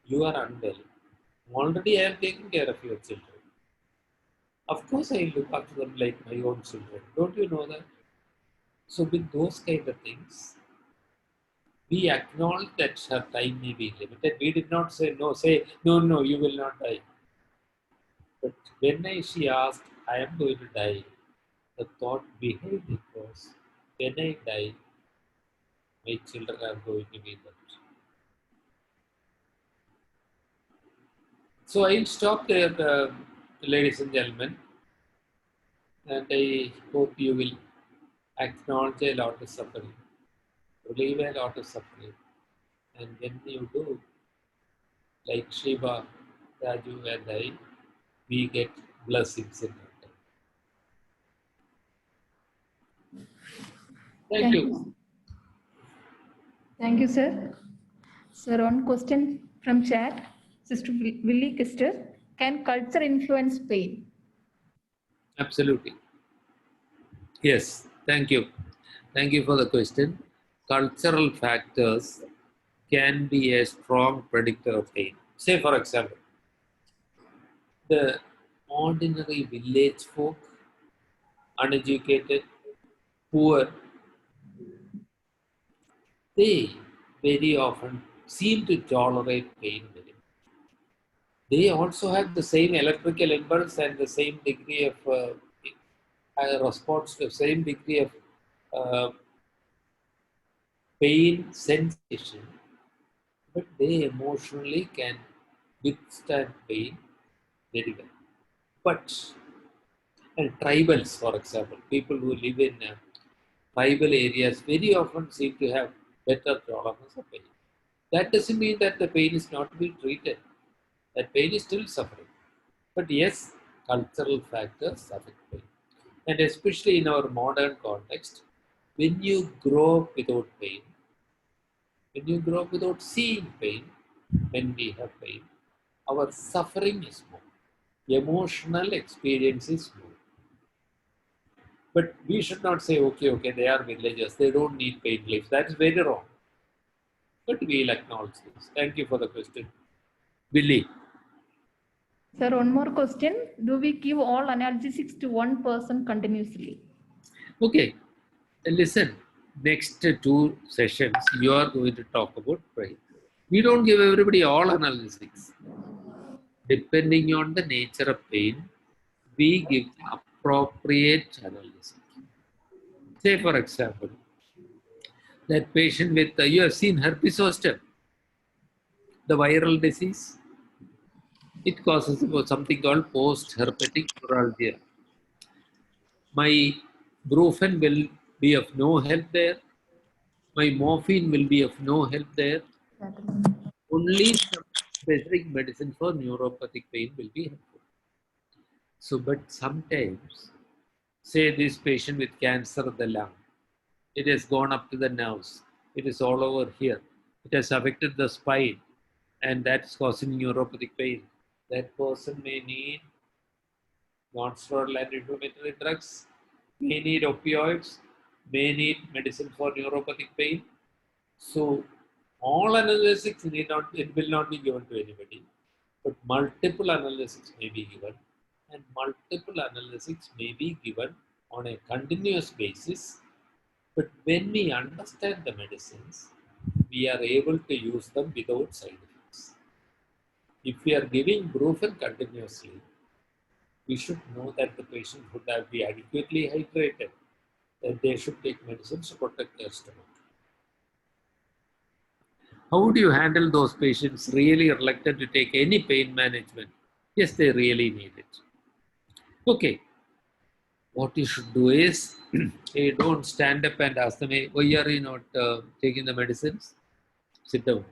you are unwell. Already I am taking care of your children. Of course I look after them like my own children. Don't you know that? So with those kind of things, we acknowledge that her time may be limited. We did not say, no, you will not die. But when she asked, I am going to die, the thought behind it was, when I die, my children are going to be left. So I'll stop there, ladies and gentlemen, and I hope you will acknowledge a lot of suffering, relieve a lot of suffering, and when you do, like Shiva, Raju, and I, we get blessings in our Thank you. Thank you, sir. Sir, one question from chat. Sister Willie Kister, can culture influence pain? Absolutely. Yes, thank you. Thank you for the question. Cultural factors can be a strong predictor of pain. Say, for example, the ordinary village folk, uneducated, poor, they very often seem to tolerate pain very well. They also have the same electrical impulse and the same degree of response to the same degree of uh, pain sensation, but they emotionally can withstand pain very well. But, and tribals, for example, people who live in tribal areas very often seem to have better tolerance of pain. That doesn't mean that the pain is not to be treated. That pain is still suffering. But yes, cultural factors affect pain. And especially in our modern context, when you grow up without pain, when you grow up without seeing pain, when we have pain, our suffering is more. Emotional experience is more. But we should not say, okay, they are villagers, they don't need pain relief. That is very wrong. But we'll acknowledge this. Thank you for the question. Billy. Sir, one more question. Do we give all analgesics to one person continuously? Okay, listen, next two sessions, you are going to talk about pain. We don't give everybody all analgesics. Depending on the nature of pain, we give appropriate analgesic. Say, for example, that patient with, you have seen herpes zoster, the viral disease. It causes something called post-herpetic neuralgia. My brufen will be of no help there. My morphine will be of no help there. Only some specific medicine for neuropathic pain will be helpful. So, but sometimes, say this patient with cancer of the lung, it has gone up to the nerves, it is all over here, it has affected the spine, and that's causing neuropathic pain. That person may need non-steroidal anti-inflammatory drugs, may need opioids, may need medicine for neuropathic pain. So all analgesics it will not be given to anybody, but multiple analgesics may be given, and multiple analgesics may be given on a continuous basis. But when we understand the medicines, we are able to use them without side effects. If we are giving brufen continuously, we should know that the patient would have be adequately hydrated, that they should take medicines to protect their stomach. How would you handle those patients really reluctant to take any pain management? Yes, they really need it. Okay, what you should do is, hey, don't stand up and ask them, hey, why are you not taking the medicines? Sit down.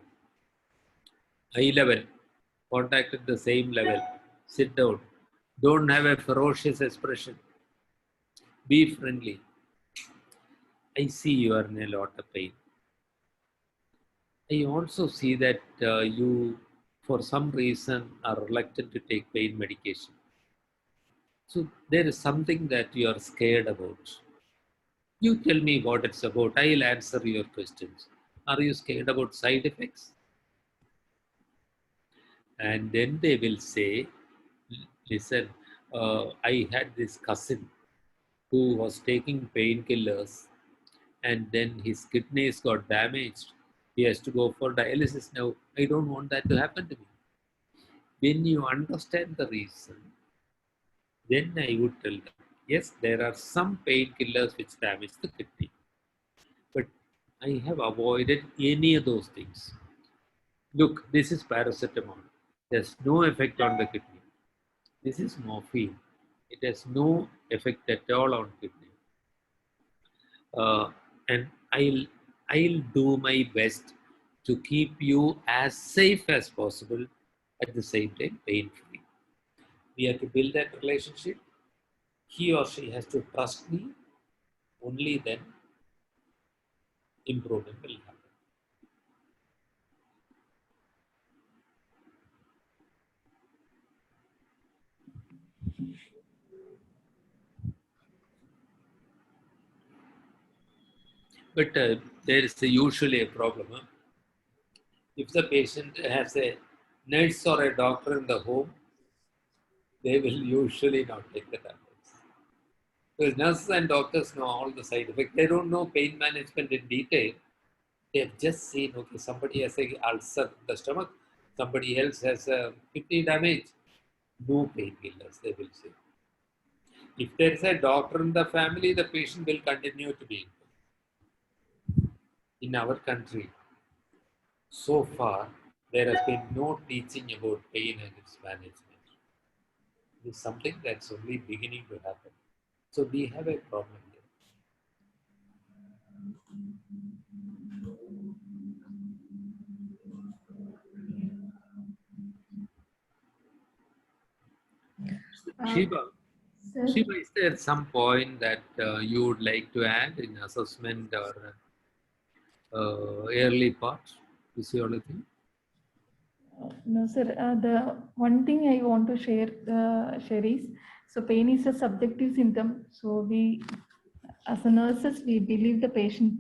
Eye level, contact at the same level. Sit down. Don't have a ferocious expression. Be friendly. I see you are in a lot of pain. I also see that you, for some reason, are reluctant to take pain medication. So there is something that you are scared about. You tell me what it's about. I'll answer your questions. Are you scared about side effects? And then they will say, listen, I had this cousin who was taking painkillers and then his kidneys got damaged. He has to go for dialysis now. I don't want that to happen to me. When you understand the reason, then I would tell them, yes, there are some painkillers which damage the kidney. But I have avoided any of those things. Look, this is paracetamol. There's no effect on the kidney. This is morphine. It has no effect at all on kidney. And I'll do my best to keep you as safe as possible, at the same time pain-free. We have to build that relationship. He or she has to trust me. Only then improvement will happen. But there is usually a problem. Huh? If the patient has a nurse or a doctor in the home, they will usually not take the tablets. Because nurses and doctors know all the side effects. They don't know pain management in detail. They have just seen, okay, somebody has a ulcer in the stomach, somebody else has a kidney damage. No painkillers, they will say. If there is a doctor in the family, the patient will continue to be in our country. So far, there has been no teaching about pain and its management. It is something that's only beginning to happen. So we have a problem here. Shiva, Sir, Shiva, is there some point that you would like to add in assessment or early part physiology? no, sir. The one thing I want to share is, so pain is a subjective symptom. So we, as a nurses, we believe the patient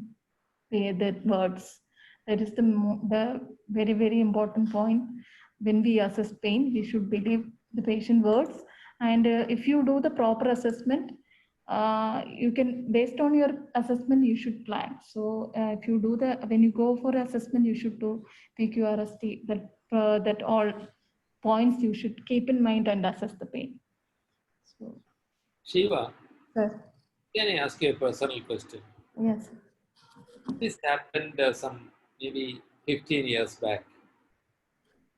say the words. That is the very, very important point. When we assess pain, we should believe the patient words. And if you do the proper assessment, you can, based on your assessment, you should plan. So if you do when you go for assessment, you should do PQRST, that all points you should keep in mind and assess the pain. So, Shiva, sir. can I ask you a personal question? Yes. This happened some maybe 15 years back.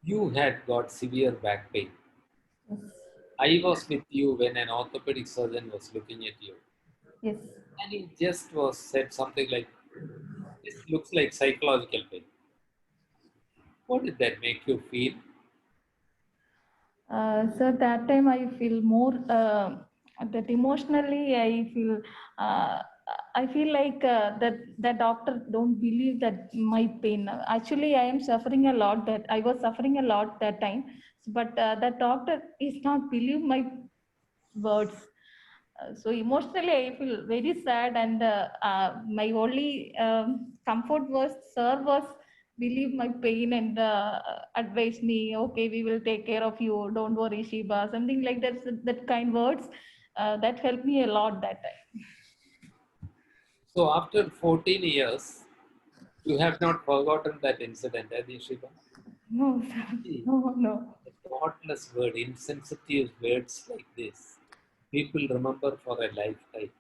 You had got severe back pain. Yes. I was with you when an orthopedic surgeon was looking at you. Yes. And he just was said something like, this looks like psychological pain. What did that make you feel? So that time I feel more that emotionally I feel like that the doctor don't believe that my pain. Actually, I am suffering a lot. That I was suffering a lot that time, but that doctor is not believe my words. So emotionally, I feel very sad, and my only comfort was sir was believe my pain and advise me. Okay, we will take care of you. Don't worry, Shiba. Something like that. That kind words that helped me a lot that time. So after 14 years, you have not forgotten that incident, have you, Shiva? No, sir. See, No. the thoughtless word, insensitive words like this, people remember for a lifetime.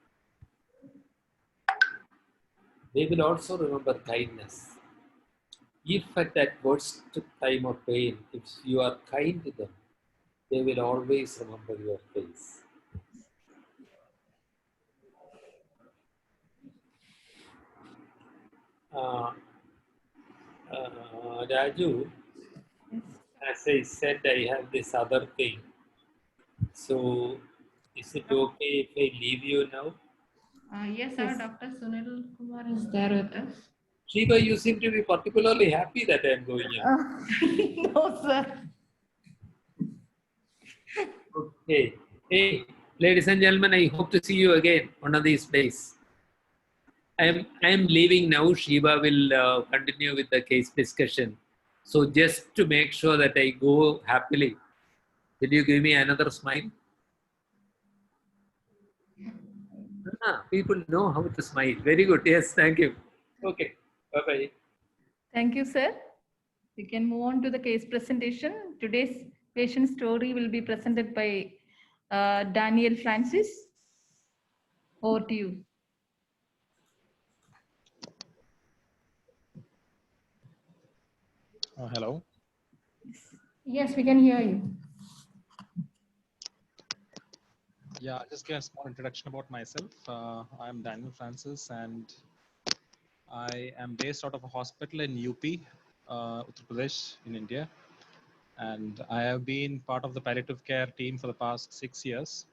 They will also remember kindness. If at that worst time of pain, if you are kind to them, they will always remember your face. Uh, Raju, as I said, I have this other thing. So, is it okay if I leave you now? Yes, sir. Dr. Sunil Kumar is there with us. Shiva, you seem to be particularly happy that I am going in. No, sir. Okay. Hey, ladies and gentlemen, I hope to see you again one of these days. I am leaving now. Shiva will continue with the case discussion. So just to make sure that I go happily, will you give me another smile? People know how to smile. Very good. Yes, thank you. Okay. Bye-bye. Thank you, sir. We can move on to the case presentation. Today's patient story will be presented by Daniel Francis. Over to you. Hello. Yes, we can hear you. Yeah, I'll just give a small introduction about myself. I'm Daniel Francis, and I am based out of a hospital in UP, Uttar Pradesh in India. And I have been part of the palliative care team for the past 6 years.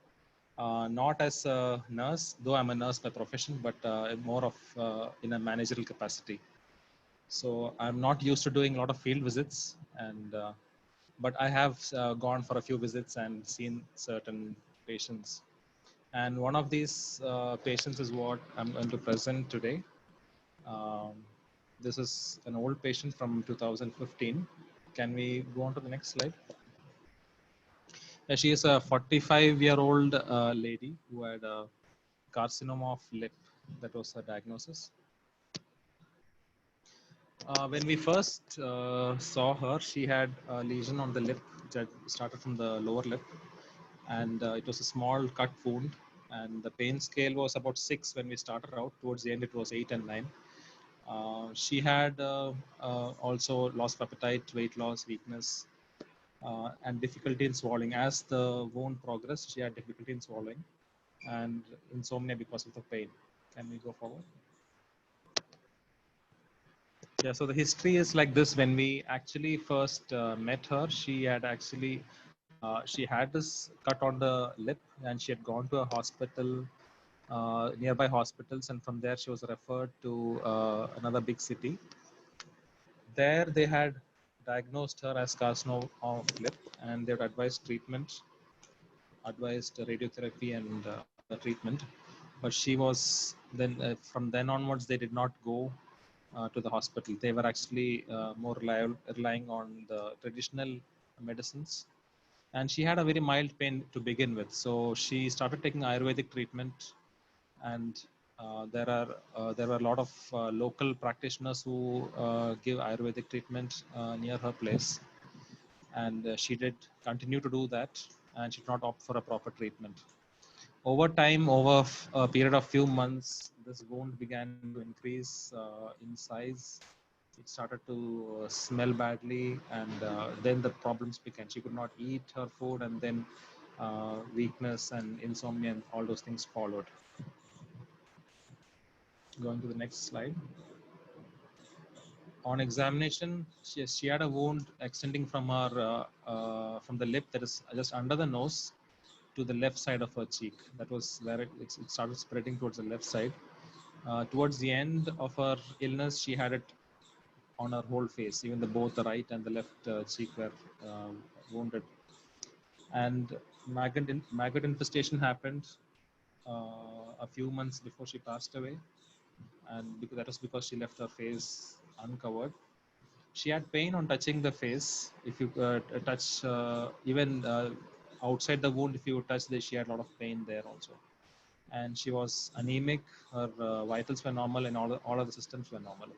not as a nurse, though I'm a nurse by profession, but more of in a managerial capacity. So I'm not used to doing a lot of field visits, and but I have gone for a few visits and seen certain patients. And one of these patients is what I'm going to present today. Um, this is an old patient from 2015. Can we go on to the next slide? She is a 45-year-old lady who had a carcinoma of lip. That was her diagnosis. When we first saw her, she had a lesion on the lip that started from the lower lip, and it was a small cut wound. And the pain scale was about 6 when we started out. Towards the end, it was 8 and 9. She had also loss of appetite, weight loss, weakness, and difficulty in swallowing. As the wound progressed, she had difficulty in swallowing and insomnia because of the pain. Can we go forward? Yeah, so the history is like this. When we actually first met her, she had actually she had this cut on the lip, and she had gone to a hospital, nearby hospitals, and from there she was referred to another big city. There they had diagnosed her as carcinoma of lip, and they had advised treatment, advised radiotherapy and other treatment. But she was then from then onwards they did not go to the hospital. They were actually more relying on the traditional medicines. And she had a very mild pain to begin with. So she started taking Ayurvedic treatment, and there were a lot of local practitioners who give Ayurvedic treatment near her place, and she did continue to do that, and she did not opt for a proper treatment. Over time, over a period of few months, this wound began to increase in size. It started to smell badly, and then the problems began. She could not eat her food, and then weakness and insomnia and all those things followed. Going to the next slide. On examination, she had a wound extending from her from the lip that is just under the nose to the left side of her cheek. That was where it started spreading towards the left side. Towards the end of her illness, she had it on her whole face. Even both the right and the left cheek were wounded. And maggot infestation happened a few months before she passed away, and that was because she left her face uncovered. She had pain on touching the face. If you touch even outside the wound, if you touch this, she had a lot of pain there also. And she was anemic. Her vitals were normal, and all of the systems were normal.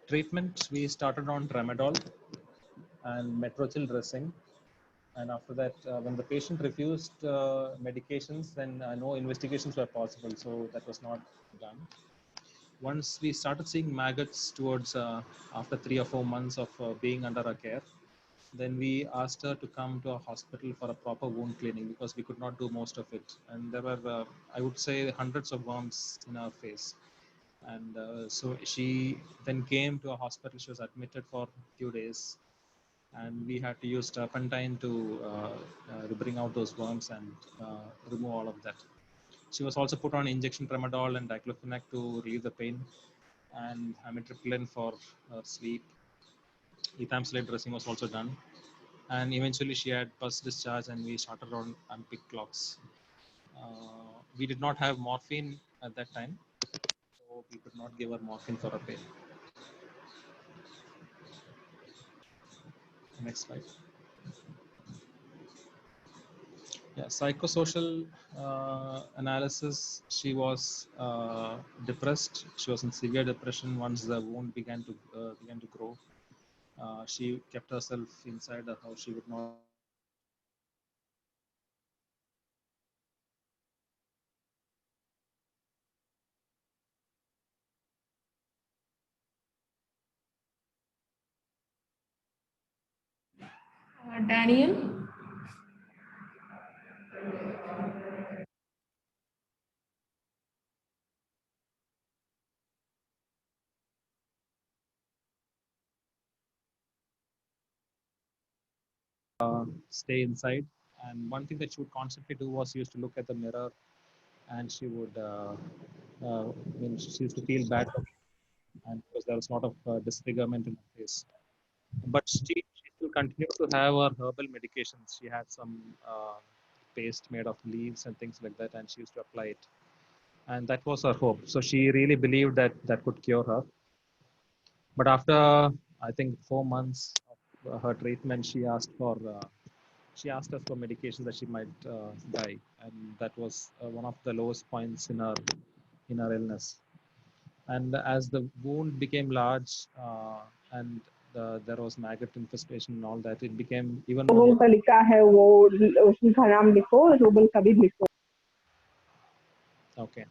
Treatment, we started on tramadol and metrogyl dressing. And after that, when the patient refused medications, then no investigations were possible. So that was not done. Once we started seeing maggots towards after 3 or 4 months of being under our care, then we asked her to come to a hospital for a proper wound cleaning because we could not do most of it. And there were, I would say, hundreds of worms in her face. And so she then came to a hospital. She was admitted for a few days, and we had to use turpentine to bring out those worms and remove all of that. She was also put on injection tramadol and diclofenac to relieve the pain, and amitriptyline for sleep. Ethamsulate dressing was also done, and eventually she had pus discharge, and we started on unpicked clocks. We did not have morphine at that time, so we could not give her morphine for her pain. Next slide. Yeah, psychosocial analysis. She was depressed. She was in severe depression once the wound began to grow. She kept herself inside the house. She would not. Daniel? stay inside. And one thing that she would constantly do was she used to look at the mirror, and she would, when she used to feel bad, and because there was a lot of disfigurement in her face. But she still continued to have her herbal medications. She had some paste made of leaves and things like that, and she used to apply it. And that was her hope. So she really believed that that could cure her. But after, I think, 4 months of her treatment, she asked us for medication that she might die, and that was one of the lowest points in her illness. And as the wound became large, and there was maggot infestation and all that, it became even rouble more. का लिखा है वो उसका नाम लिखो rouble का भी लिखो Okay.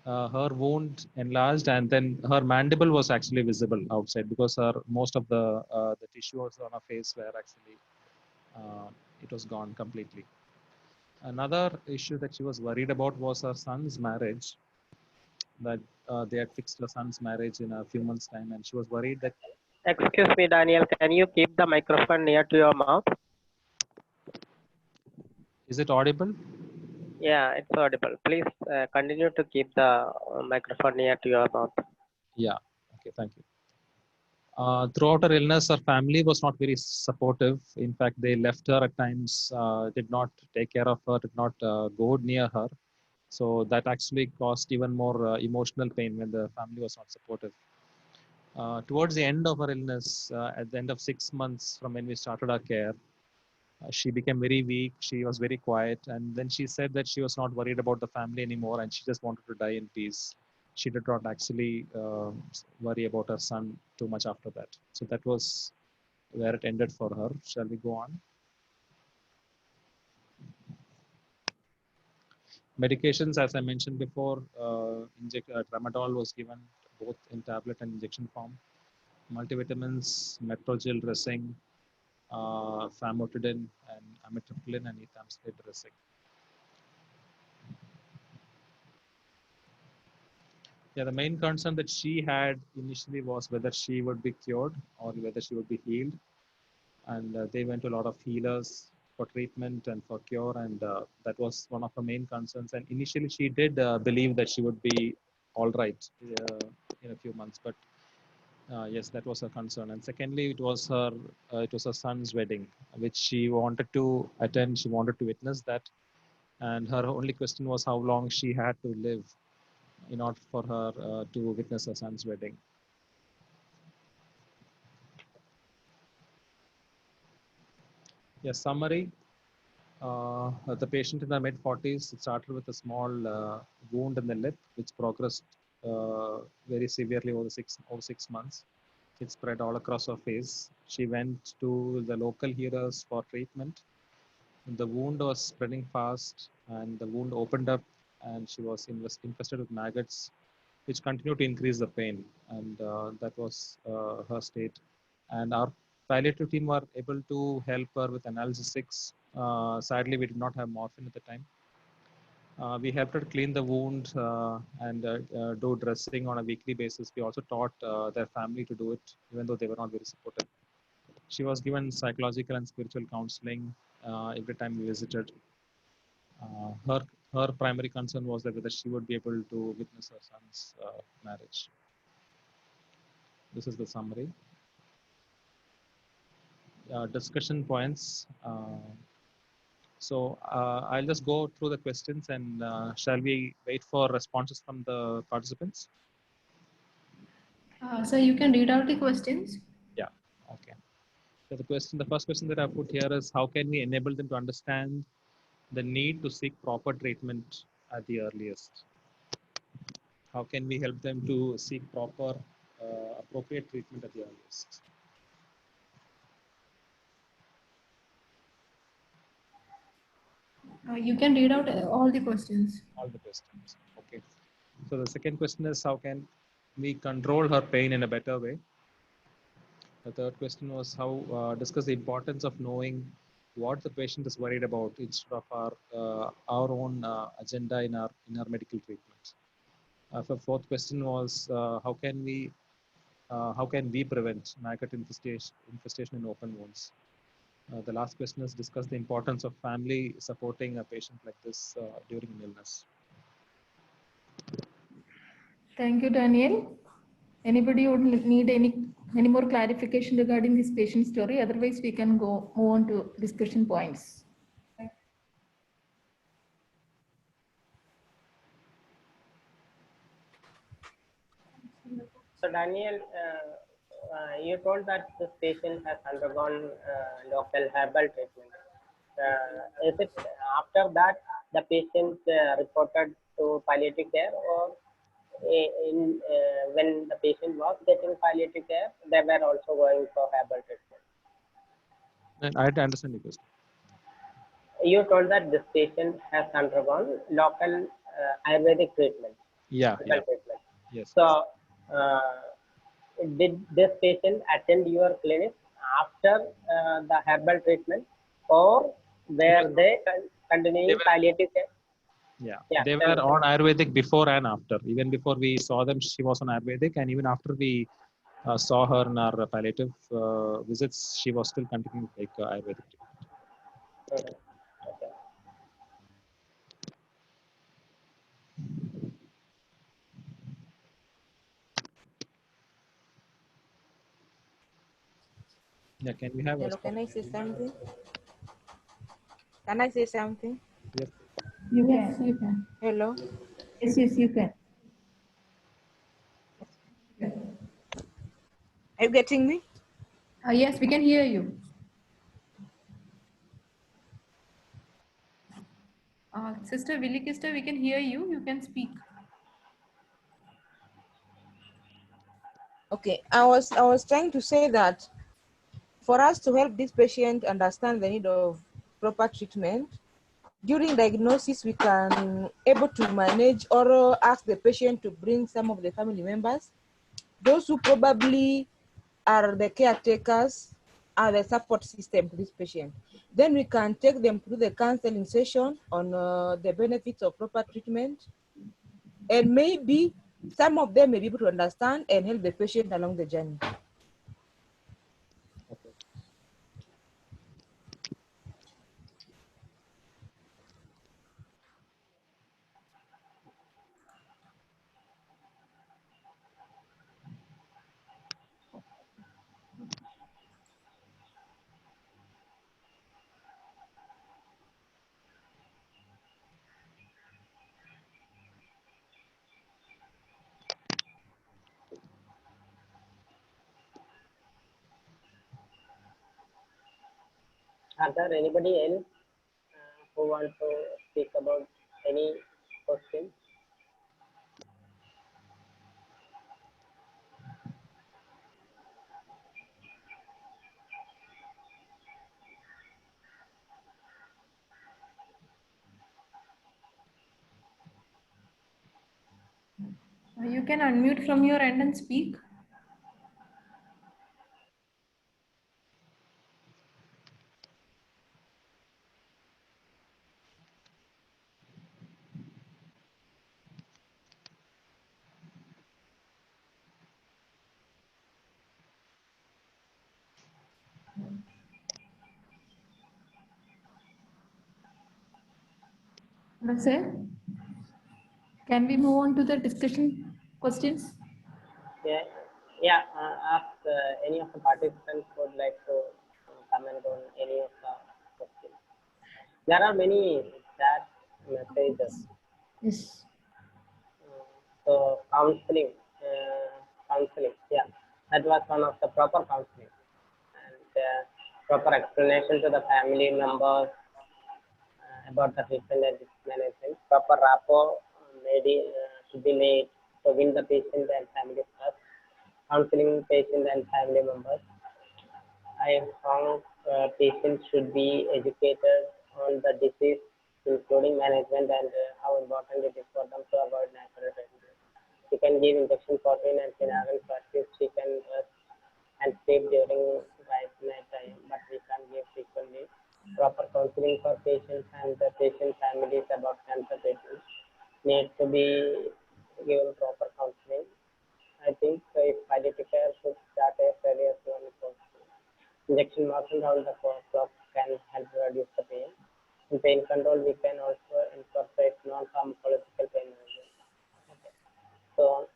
Her wound enlarged, and then her mandible was actually visible outside because her most of the tissues on her face were actually it was gone completely. Another issue that she was worried about was her son's marriage. That they had fixed her son's marriage in a few months' time, and she was worried that. Excuse me, Daniel, can you keep the microphone near to your mouth? Is it audible? Yeah, it's audible. Please continue to keep the microphone near to your mouth. Yeah. Okay. Thank you. Throughout her illness, her family was not very supportive. In fact, they left her at times, did not take care of her, did not go near her. So that actually caused even more emotional pain when the family was not supportive. Towards the end of her illness, at the end of 6 months from when we started our care, she became very weak. She was very quiet. And then she said that she was not worried about the family anymore and she just wanted to die in peace. She did not actually worry about her son too much after that. So that was where it ended for her. Shall we go on? Medications, as I mentioned before, tramadol was given both in tablet and injection form. Multivitamins, metrogyl dressing, famotidine, and amitriptyline and ethamstate dressing. Yeah, the main concern that she had initially was whether she would be cured or whether she would be healed. And they went to a lot of healers for treatment and for cure, and that was one of her main concerns. And initially, she did believe that she would be all right in a few months, but yes, that was her concern. And secondly, it was her son's wedding, which she wanted to attend. She wanted to witness that, and her only question was how long she had to live in order for her to witness her son's wedding. Yes, summary. The patient in the mid-40s started with a small wound in the lip, which progressed very severely over 6 months. It spread all across her face. She went to the local healers for treatment. The wound was spreading fast, and the wound opened up, and she was infested with maggots, which continued to increase the pain. And that was her state. And our palliative team were able to help her with analgesics. Sadly, we did not have morphine at the time. We helped her clean the wound and do dressing on a weekly basis. We also taught their family to do it, even though they were not very supportive. She was given psychological and spiritual counseling every time we visited. Her primary concern was that whether she would be able to witness her son's marriage. This is the summary. Discussion points. So I'll just go through the questions, and shall we wait for responses from the participants? So you can read out the questions. Yeah. Okay. So the first question that I put here is, how can we enable them to understand the need to seek proper treatment at the earliest? How can we help them to seek proper, appropriate treatment at the earliest? You can read out all the questions. All the questions. Okay. So the second question is, how can we control her pain in a better way? The third question was how discuss the importance of knowing what the patient is worried about instead of our own agenda in our medical treatment. The fourth question was how can we prevent maggot infestation in open wounds? The last question is discuss the importance of family supporting a patient like this during an illness. Thank you, Daniel. Anybody would need any more clarification regarding this patient story? Otherwise, we can move on to discussion points. So Daniel, you told that this patient has undergone local herbal treatment. Is it after that the patient reported to palliative care, or when the patient was getting palliative care, they were also going for herbal treatment? And I had to understand the question. You told that this patient has undergone local Ayurvedic treatment. Yeah. Treatment. Yes. So, did this patient attend your clinic after the herbal treatment, or were they continuing palliative care? Yeah, they were on Ayurvedic before and after. Even before we saw them, she was on Ayurvedic, and even after we saw her in our palliative visits, she was still continuing to take Ayurvedic treatment. Okay. Yeah, can we have Hello, can I say something? Can I say something? Yes. You can. Hello? Yes, you can. Are you getting me? Yes, we can hear you. Sister Villikista, we can hear you. You can speak. Okay, I was trying to say that for us to help this patient understand the need of proper treatment, during diagnosis, we can able to manage or ask the patient to bring some of the family members, those who probably are the caretakers, are the support system to this patient. Then we can take them through the counseling session on the benefits of proper treatment, and maybe some of them may be able to understand and help the patient along the journey. Are there anybody else who want to speak about any question? You can unmute from your end and speak. That's it. Can we move on to the discussion questions? Yeah. Ask any of the participants would like to comment on any of the questions. There are many chat messages. Yes. So counseling, yeah, that was one of the proper counseling, and proper explanation to the family members about the treatment and risk management. Proper rapport should be made to win the patient and family trust. Counseling patient and family members. I found patients should be educated on the disease, including management, and how important it is for them to avoid natural remedies. She can give injection protein and phenaran practice. She can rest and sleep during night time, but we can't give frequently. Proper counseling for patients and the patient families about cancer patients need to be given proper counseling. I think if palliative care should start as early as possible. Injection motion round the clock can help reduce the pain. In pain control, we can also incorporate non-pharmacological pain management. Okay. So,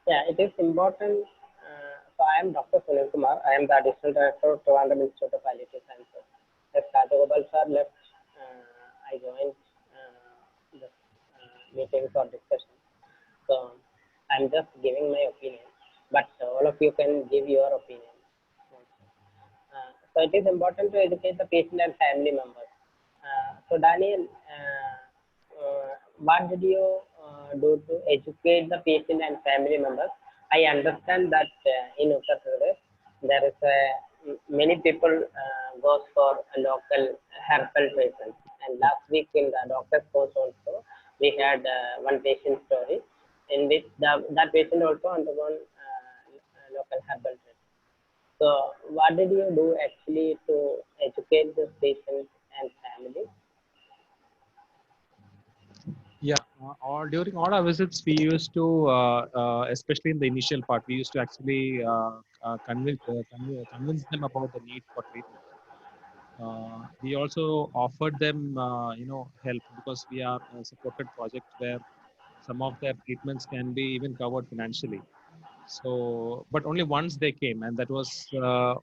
yeah, it is important. So, I am Dr. Sunil Kumar. I am the Additional Director of Trivandrum Institute of Palliative Sciences. As Rajagopal sir left, I joined the meetings or discussions. So, I'm just giving my opinion, but all of you can give your opinion. So it is important to educate the patient and family members. So Daniel, what did you do to educate the patient and family members? I understand that in Uttar Pradesh there is many people goes for a local herbal treatment. And last week in the doctor's course also we had one patient story in which that patient also undergone local herbal treatment. So, what did you do actually to educate the patient and family? Yeah, during all our visits, we used to, especially in the initial part, we used to actually convince them about the need for treatment. We also offered them, help because we are a supported project where some of their treatments can be even covered financially. So, but only once they came, and that was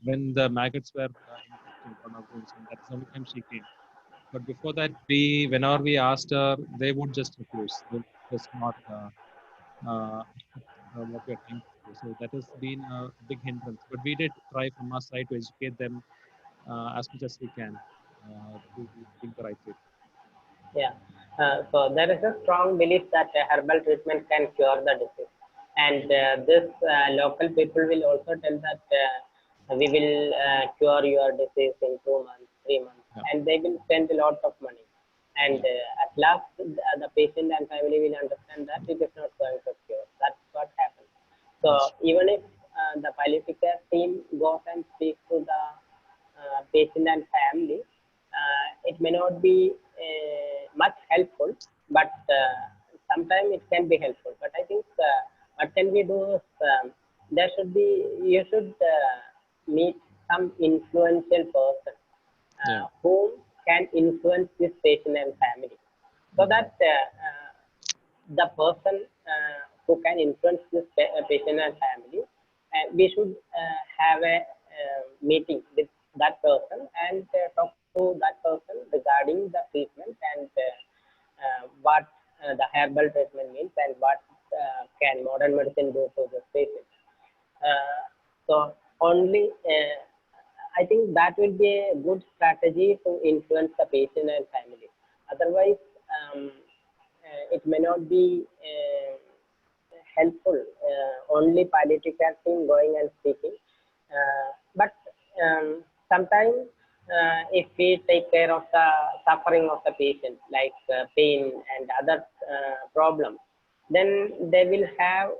when the maggots were infected on our wounds, and that's the only time she came. But before that, whenever we asked her, they would just refuse. They would just not accept what we are trying to do. So that has been a big hindrance. But we did try from our side to educate them as much as we can to give the right treatment. Yeah. So there is a strong belief that herbal treatment can cure the disease, and this local people will also tell that we will cure your disease in 2 months, 3 months, and they will spend a lot of money. And at last, the patient and family will understand that it is not going to cure. That's what happens. So even if the palliative care team goes and speaks to the patient and family, it may not be much helpful, but sometimes it can be helpful. But I think what can we do is you should meet some influential person whom can influence this patient and family, so that the person who can influence this patient and family, and we should have a meeting with that person and talk to that person regarding the treatment and what the herbal treatment means and what can modern medicine do to this patient. So only I think that will be a good strategy to influence the patient and family. Otherwise, it may not be helpful. Only palliative care team going and speaking, but sometimes if we take care of the suffering of the patient, like pain and other problems, then they will have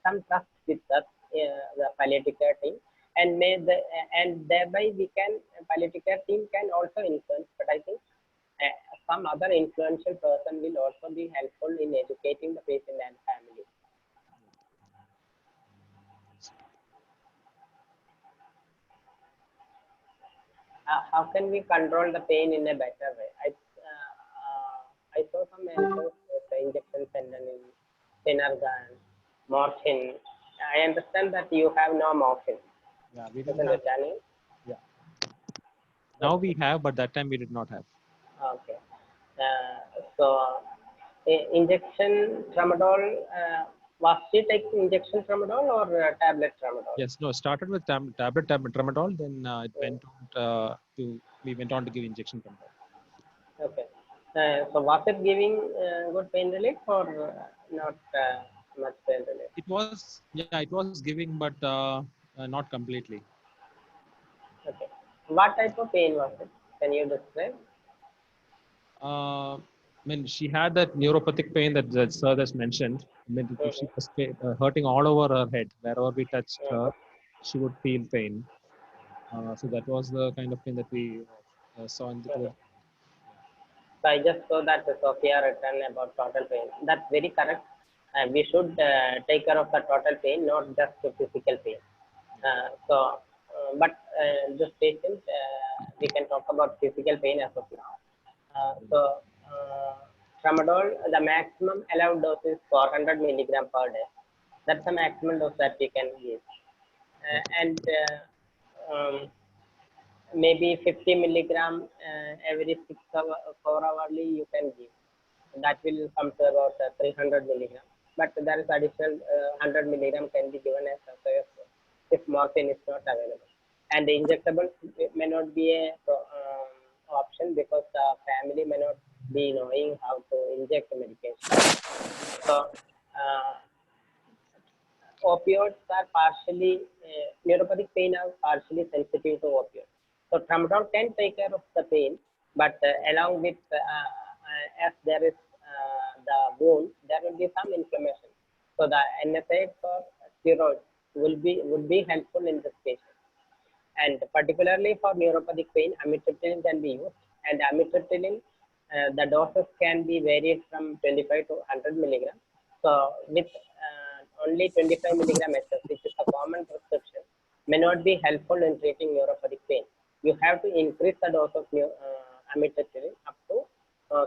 some trust with us, the palliative care team, and and thereby we can palliative care team can also influence. But I think some other influential person will also be helpful in educating the patient and family. How can we control the pain in a better way? I saw some mentions with the injection in Phenergan, morphine. I understand that you have no morphine. Yeah, we Isn't didn't have. it, Daniel? Yeah. Now we have, but that time we did not have. Okay. So, injection tramadol, was she taking injection tramadol or tablet tramadol? Yes, no, started with tablet tramadol, then it went on we went on to give injection tramadol. Okay. So was it giving good pain relief or not much pain relief? It was giving, but not completely. Okay. What type of pain was it? Can you describe? I mean, she had that neuropathic pain that sir has mentioned. I mean, she was hurting all over her head. Wherever we touched her, she would feel pain. So that was the kind of pain that we saw in the tour. So I just saw that Sophia written about total pain. That's very correct. We should take care of the total pain, not just the physical pain. But this patient, we can talk about physical pain as of now. Tramadol, the maximum allowed dose is 400 milligram per day. That's the maximum dose that we can give. And maybe 50 milligram every 4 hourly you can give. That will come to about 300 milligram. But there is additional 100 milligram can be given as if morphine is not available. And the injectable may not be a option because the family may not be knowing how to inject the medication. So opioids are partially, neuropathic pain are partially sensitive to opioids. So tramadol can take care of the pain, but along with, as there is the wound, there will be some inflammation. So the NSAIDs or steroids would be helpful in this patient. And particularly for neuropathic pain, amitriptyline can be used. And amitriptyline, the doses can be varied from 25 to 100 milligrams. So with only 25 milligram SS, which is a common prescription, may not be helpful in treating neuropathic pain. You have to increase the dose of amitriptyline up to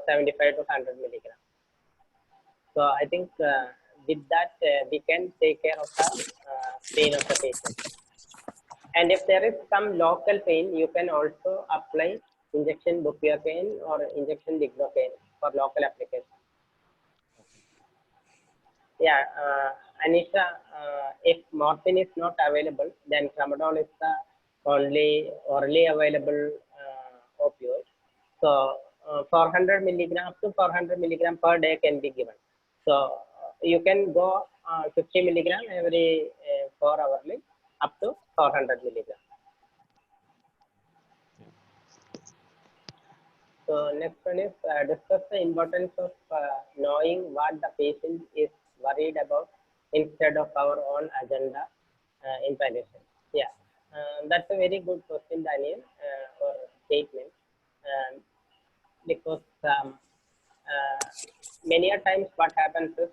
75 to 100 milligrams. So I think with that, we can take care of the pain of the patient. And if there is some local pain, you can also apply injection bupivacaine or injection lignocaine for local application. Yeah, Anisha, if morphine is not available, then tramadol is the only orally available opioid. So 400 milligram up to 400 milligram per day can be given. So you can go 50 milligram every 4 hourly up to 400 milligram. So next one is discuss the importance of knowing what the patient is worried about instead of our own agenda in palliation. Yeah, that's a very good question, Daniel, or statement, because many a times what happens is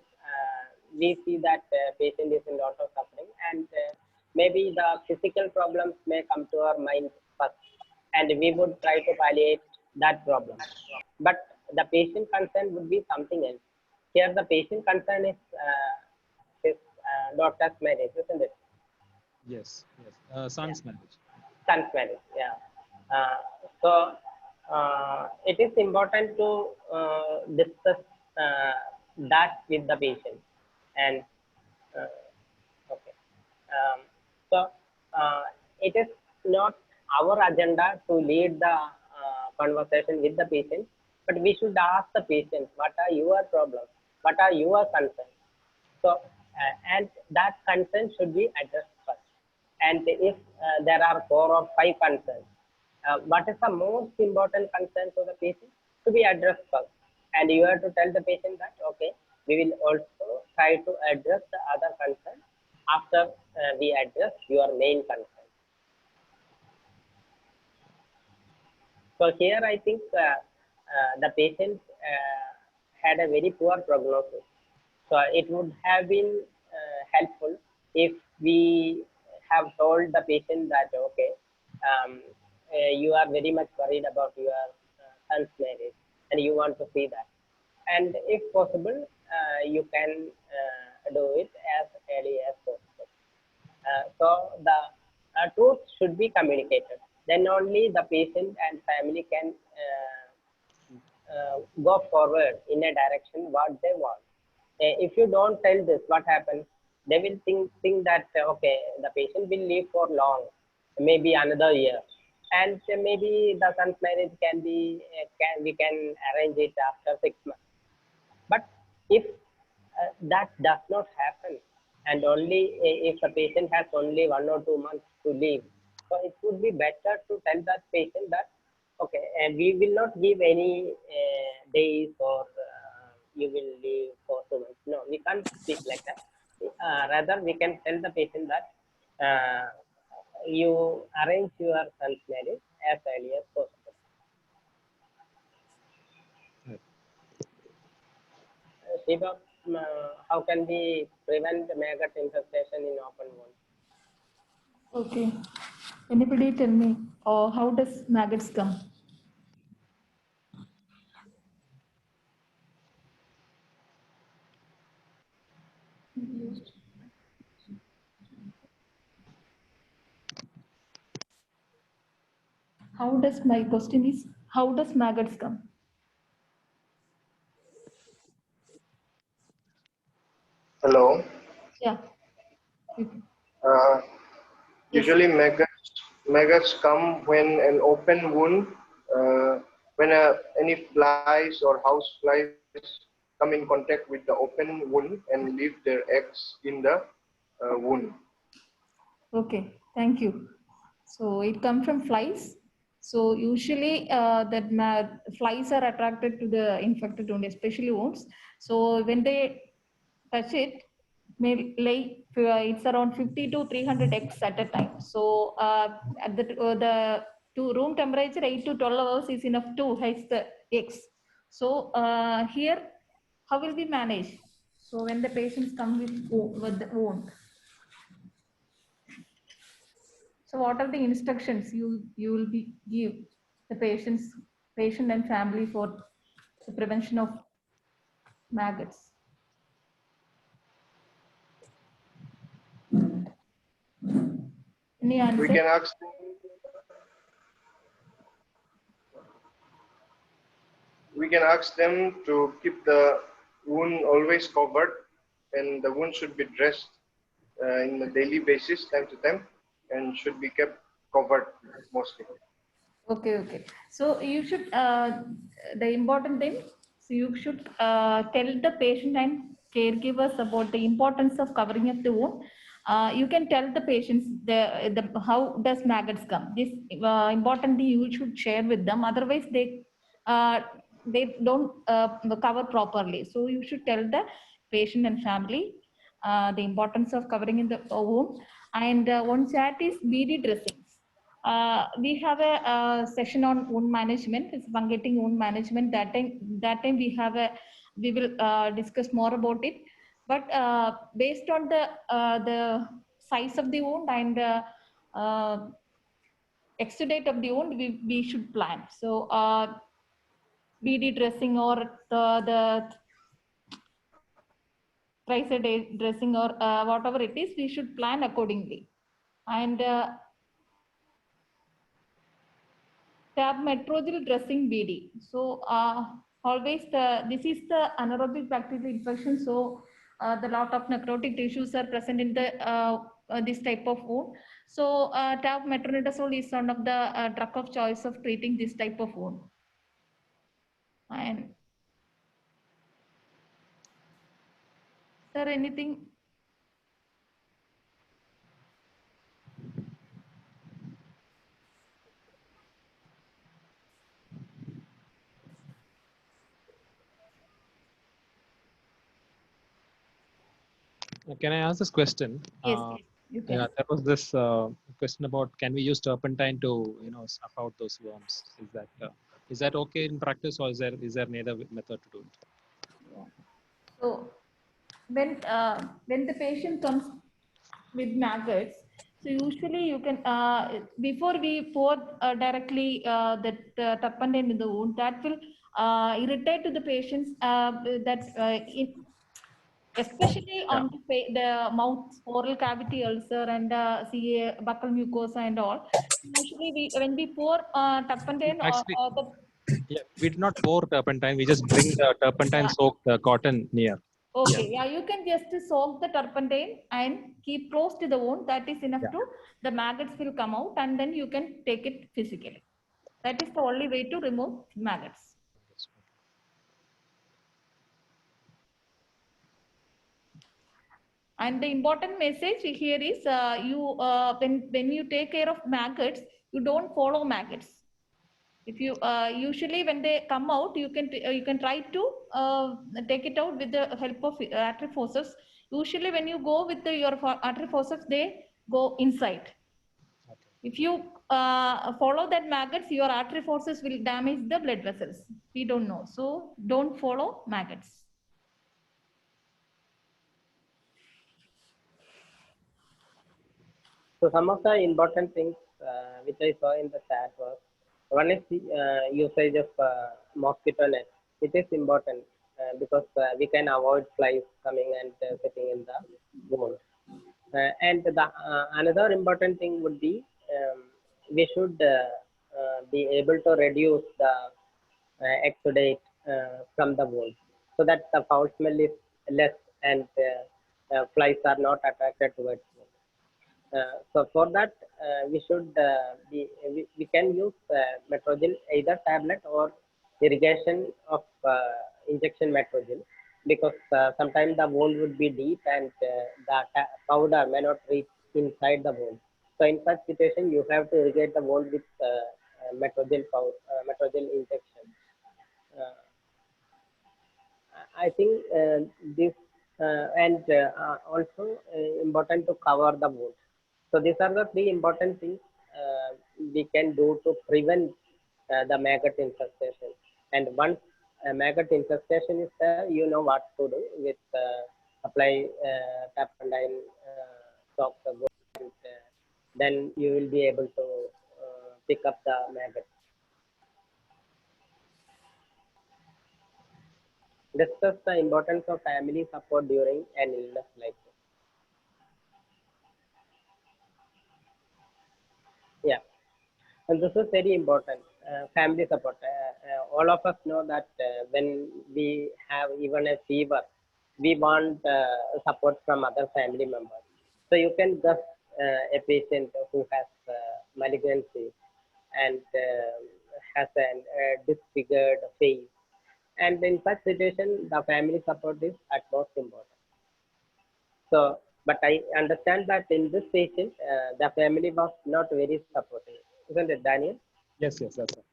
we see that patient is in lot of suffering, and maybe the physical problems may come to our mind first, and we would try to palliate that problem. But the patient concern would be something else. Here the patient concern is his daughter's marriage, isn't it? Yes, yes. Son's marriage. Son's marriage, yeah. So it is important to discuss that with the patient. And okay. So it is not our agenda to lead the conversation with the patient, but we should ask the patient, what are your problems? What are your concerns? So, and that concern should be addressed first. And if there are 4 or 5 concerns, what is the most important concern to the patient to be addressed first? And you have to tell the patient that, okay, we will also try to address the other concern after we address your main concern. So here I think the patient had a very poor prognosis. So it would have been helpful if we have told the patient that, okay, you are very much worried about your son's marriage and you want to see that. And if possible, you can do it as early as possible. So the truth should be communicated. Then only the patient and family can go forward in a direction what they want. If you don't tell this, what happens? They will think that okay, the patient will live for long, maybe another year, and maybe the son's marriage can be we can arrange it after 6 months. But if that does not happen, and only if the patient has only 1 or 2 months to live, so it would be better to tell that patient that okay, and we will not give any days or you will live for 2 months. No, we can't speak like that. Rather, we can tell the patient that you arrange your son's marriage as early as possible. Shiva, how can we prevent maggot infestation in open wound? Okay. Anybody tell me, how does maggots come? My question is, how does maggots come? Hello. Yeah. Uh, Yes. Usually maggots come when an open wound, when any flies or house flies come in contact with the open wound and leave their eggs in the wound. Okay, thank you. So it comes from flies. So usually flies are attracted to the infected wound, especially wounds. So when they touch it, may lay it's around 50 to 300 eggs at a time. So at the to room temperature 8 to 12 hours is enough to hatch the eggs. So here, how will we manage? So when the patients come with the wound. So what are the instructions you will be give the patient and family for the prevention of maggots? Any answer? We can ask them to keep the wound always covered, and the wound should be dressed in a daily basis, time to time, and should be kept covered mostly. Okay. So you should, the important thing, so you should tell the patient and caregivers about the importance of covering up the wound. You can tell the patients how does maggots come. This important thing you should share with them. Otherwise, they don't cover properly. So you should tell the patient and family the importance of covering in the wound. And one chat is BD dressings. We have a session on wound management. It's fungating wound management. That time we will discuss more about it. But based on the size of the wound and exudate of the wound, we should plan. So BD dressing or the tricycle dressing or whatever it is, we should plan accordingly. And tab metrogyl dressing BD. So always this is the anaerobic bacterial infection. So the lot of necrotic tissues are present in the this type of wound. So tab metronidazole is one of the drug of choice of treating this type of wound. And sir, anything? Can I ask this question? Yes, you can. Yeah, there was this question about can we use turpentine to snuff out those worms? Is that okay in practice, or is there another method to do it? Yeah. So when the patient comes with maggots, so usually you can before we pour directly that turpentine in the wound, that will irritate to the patients especially on the mouth oral cavity ulcer and CA buccal mucosa and all. Usually when we pour turpentine Actually, the yeah, we did not pour turpentine. We just bring the turpentine soaked cotton near. Okay, yeah, you can just soak the turpentine and keep close to the wound. That is enough to, the maggots will come out and then you can take it physically. That is the only way to remove maggots. And the important message here is when you take care of maggots, you don't follow maggots. If you usually when they come out, you can try to take it out with the help of artery forceps. Usually when you go with your artery forceps, they go inside. If you follow that maggots, your artery forceps will damage the blood vessels. We don't know, so don't follow maggots. So some of the important things which I saw in the chat was, one is the usage of mosquito net. It is important because we can avoid flies coming and sitting in the wound. And the another important thing would be, we should be able to reduce the exudate from the wound, so that the foul smell is less and flies are not attracted towards wound. So for that, we should we can use metrogyl, either tablet or irrigation of injection metrogyl, because sometimes the wound would be deep and the powder may not reach inside the wound. So in such situation, you have to irrigate the wound with metrogyl metrogyl injection. I think this and also important to cover the wound. So these are the three important things we can do to prevent the maggot infestation. And once a maggot infestation is there, you know what to do with apply tapandine soap, and then you will be able to pick up the maggot. Discuss the importance of family support during an illness like this. Yeah, and this is very important. Family support. All of us know that when we have even a fever, we want support from other family members. So you can just a patient who has malignancy and has a disfigured face, and in such situation, the family support is at most important. So, but I understand that in this patient, the family was not very supportive, isn't it, Daniel? Yes, yes, that's right.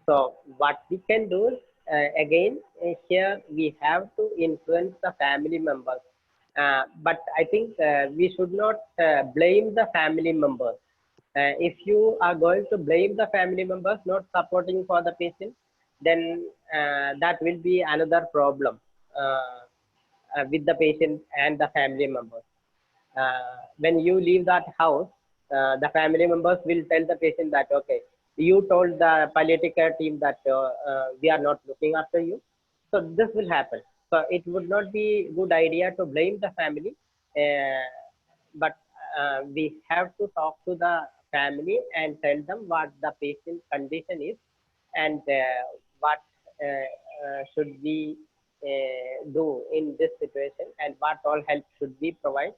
So, what we can do again here, we have to influence the family members. But I think we should not blame the family members. If you are going to blame the family members not supporting for the patient, then that will be another problem with the patient and the family members. When you leave that house, the family members will tell the patient that, okay, you told the palliative care team that we are not looking after you. So this will happen. So it would not be good idea to blame the family, but we have to talk to the family and tell them what the patient condition is, and what should we do in this situation, and what all help should we provide.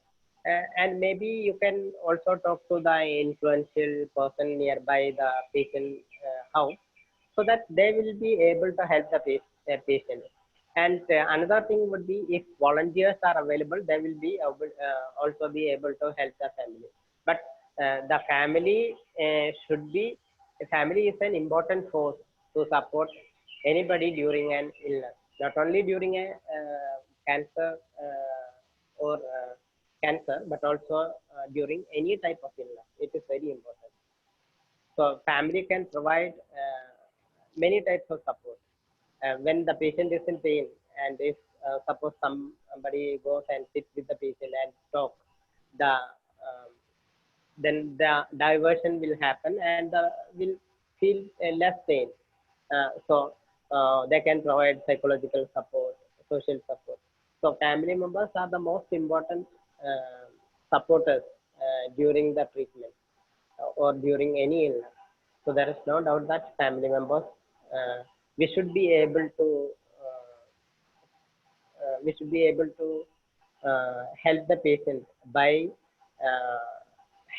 And maybe you can also talk to the influential person nearby the patient house, so that they will be able to help the patient. And another thing would be, if volunteers are available, they will be able, also be able to help the family. But the family should be, the family is an important force to support anybody during an illness, not only during a cancer or cancer, but also during any type of illness. It is very important. So family can provide many types of support. When the patient is in pain, and if suppose somebody goes and sits with the patient and talk, then the diversion will happen, and will feel less pain. So they can provide psychological support, social support. So family members are the most important supporters during the treatment or during any illness. So there is no doubt that family members, we should be able to help the patient by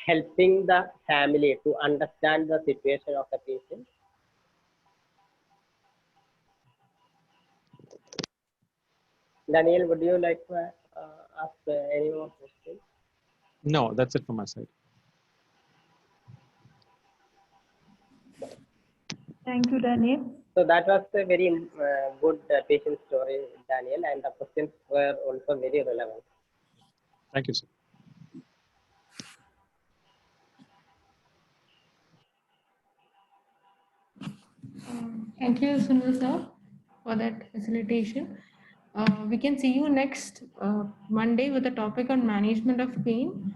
helping the family to understand the situation of the patient. Daniel, would you like to ask any more questions? No, that's it from my side. Thank you, Daniel. So that was a very good patient story, Daniel, and the questions were also very relevant. Thank you, sir. Thank you, Sunil sir, for that facilitation. We can see you next Monday with a topic on management of pain.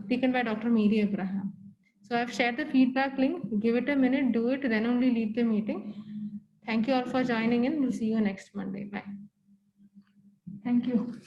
taken by Dr. Mary Abraham. So I've shared the feedback link. Give it a minute, do it, then only leave the meeting. Thank you all for joining in. We'll see you next Monday. Bye. Thank you.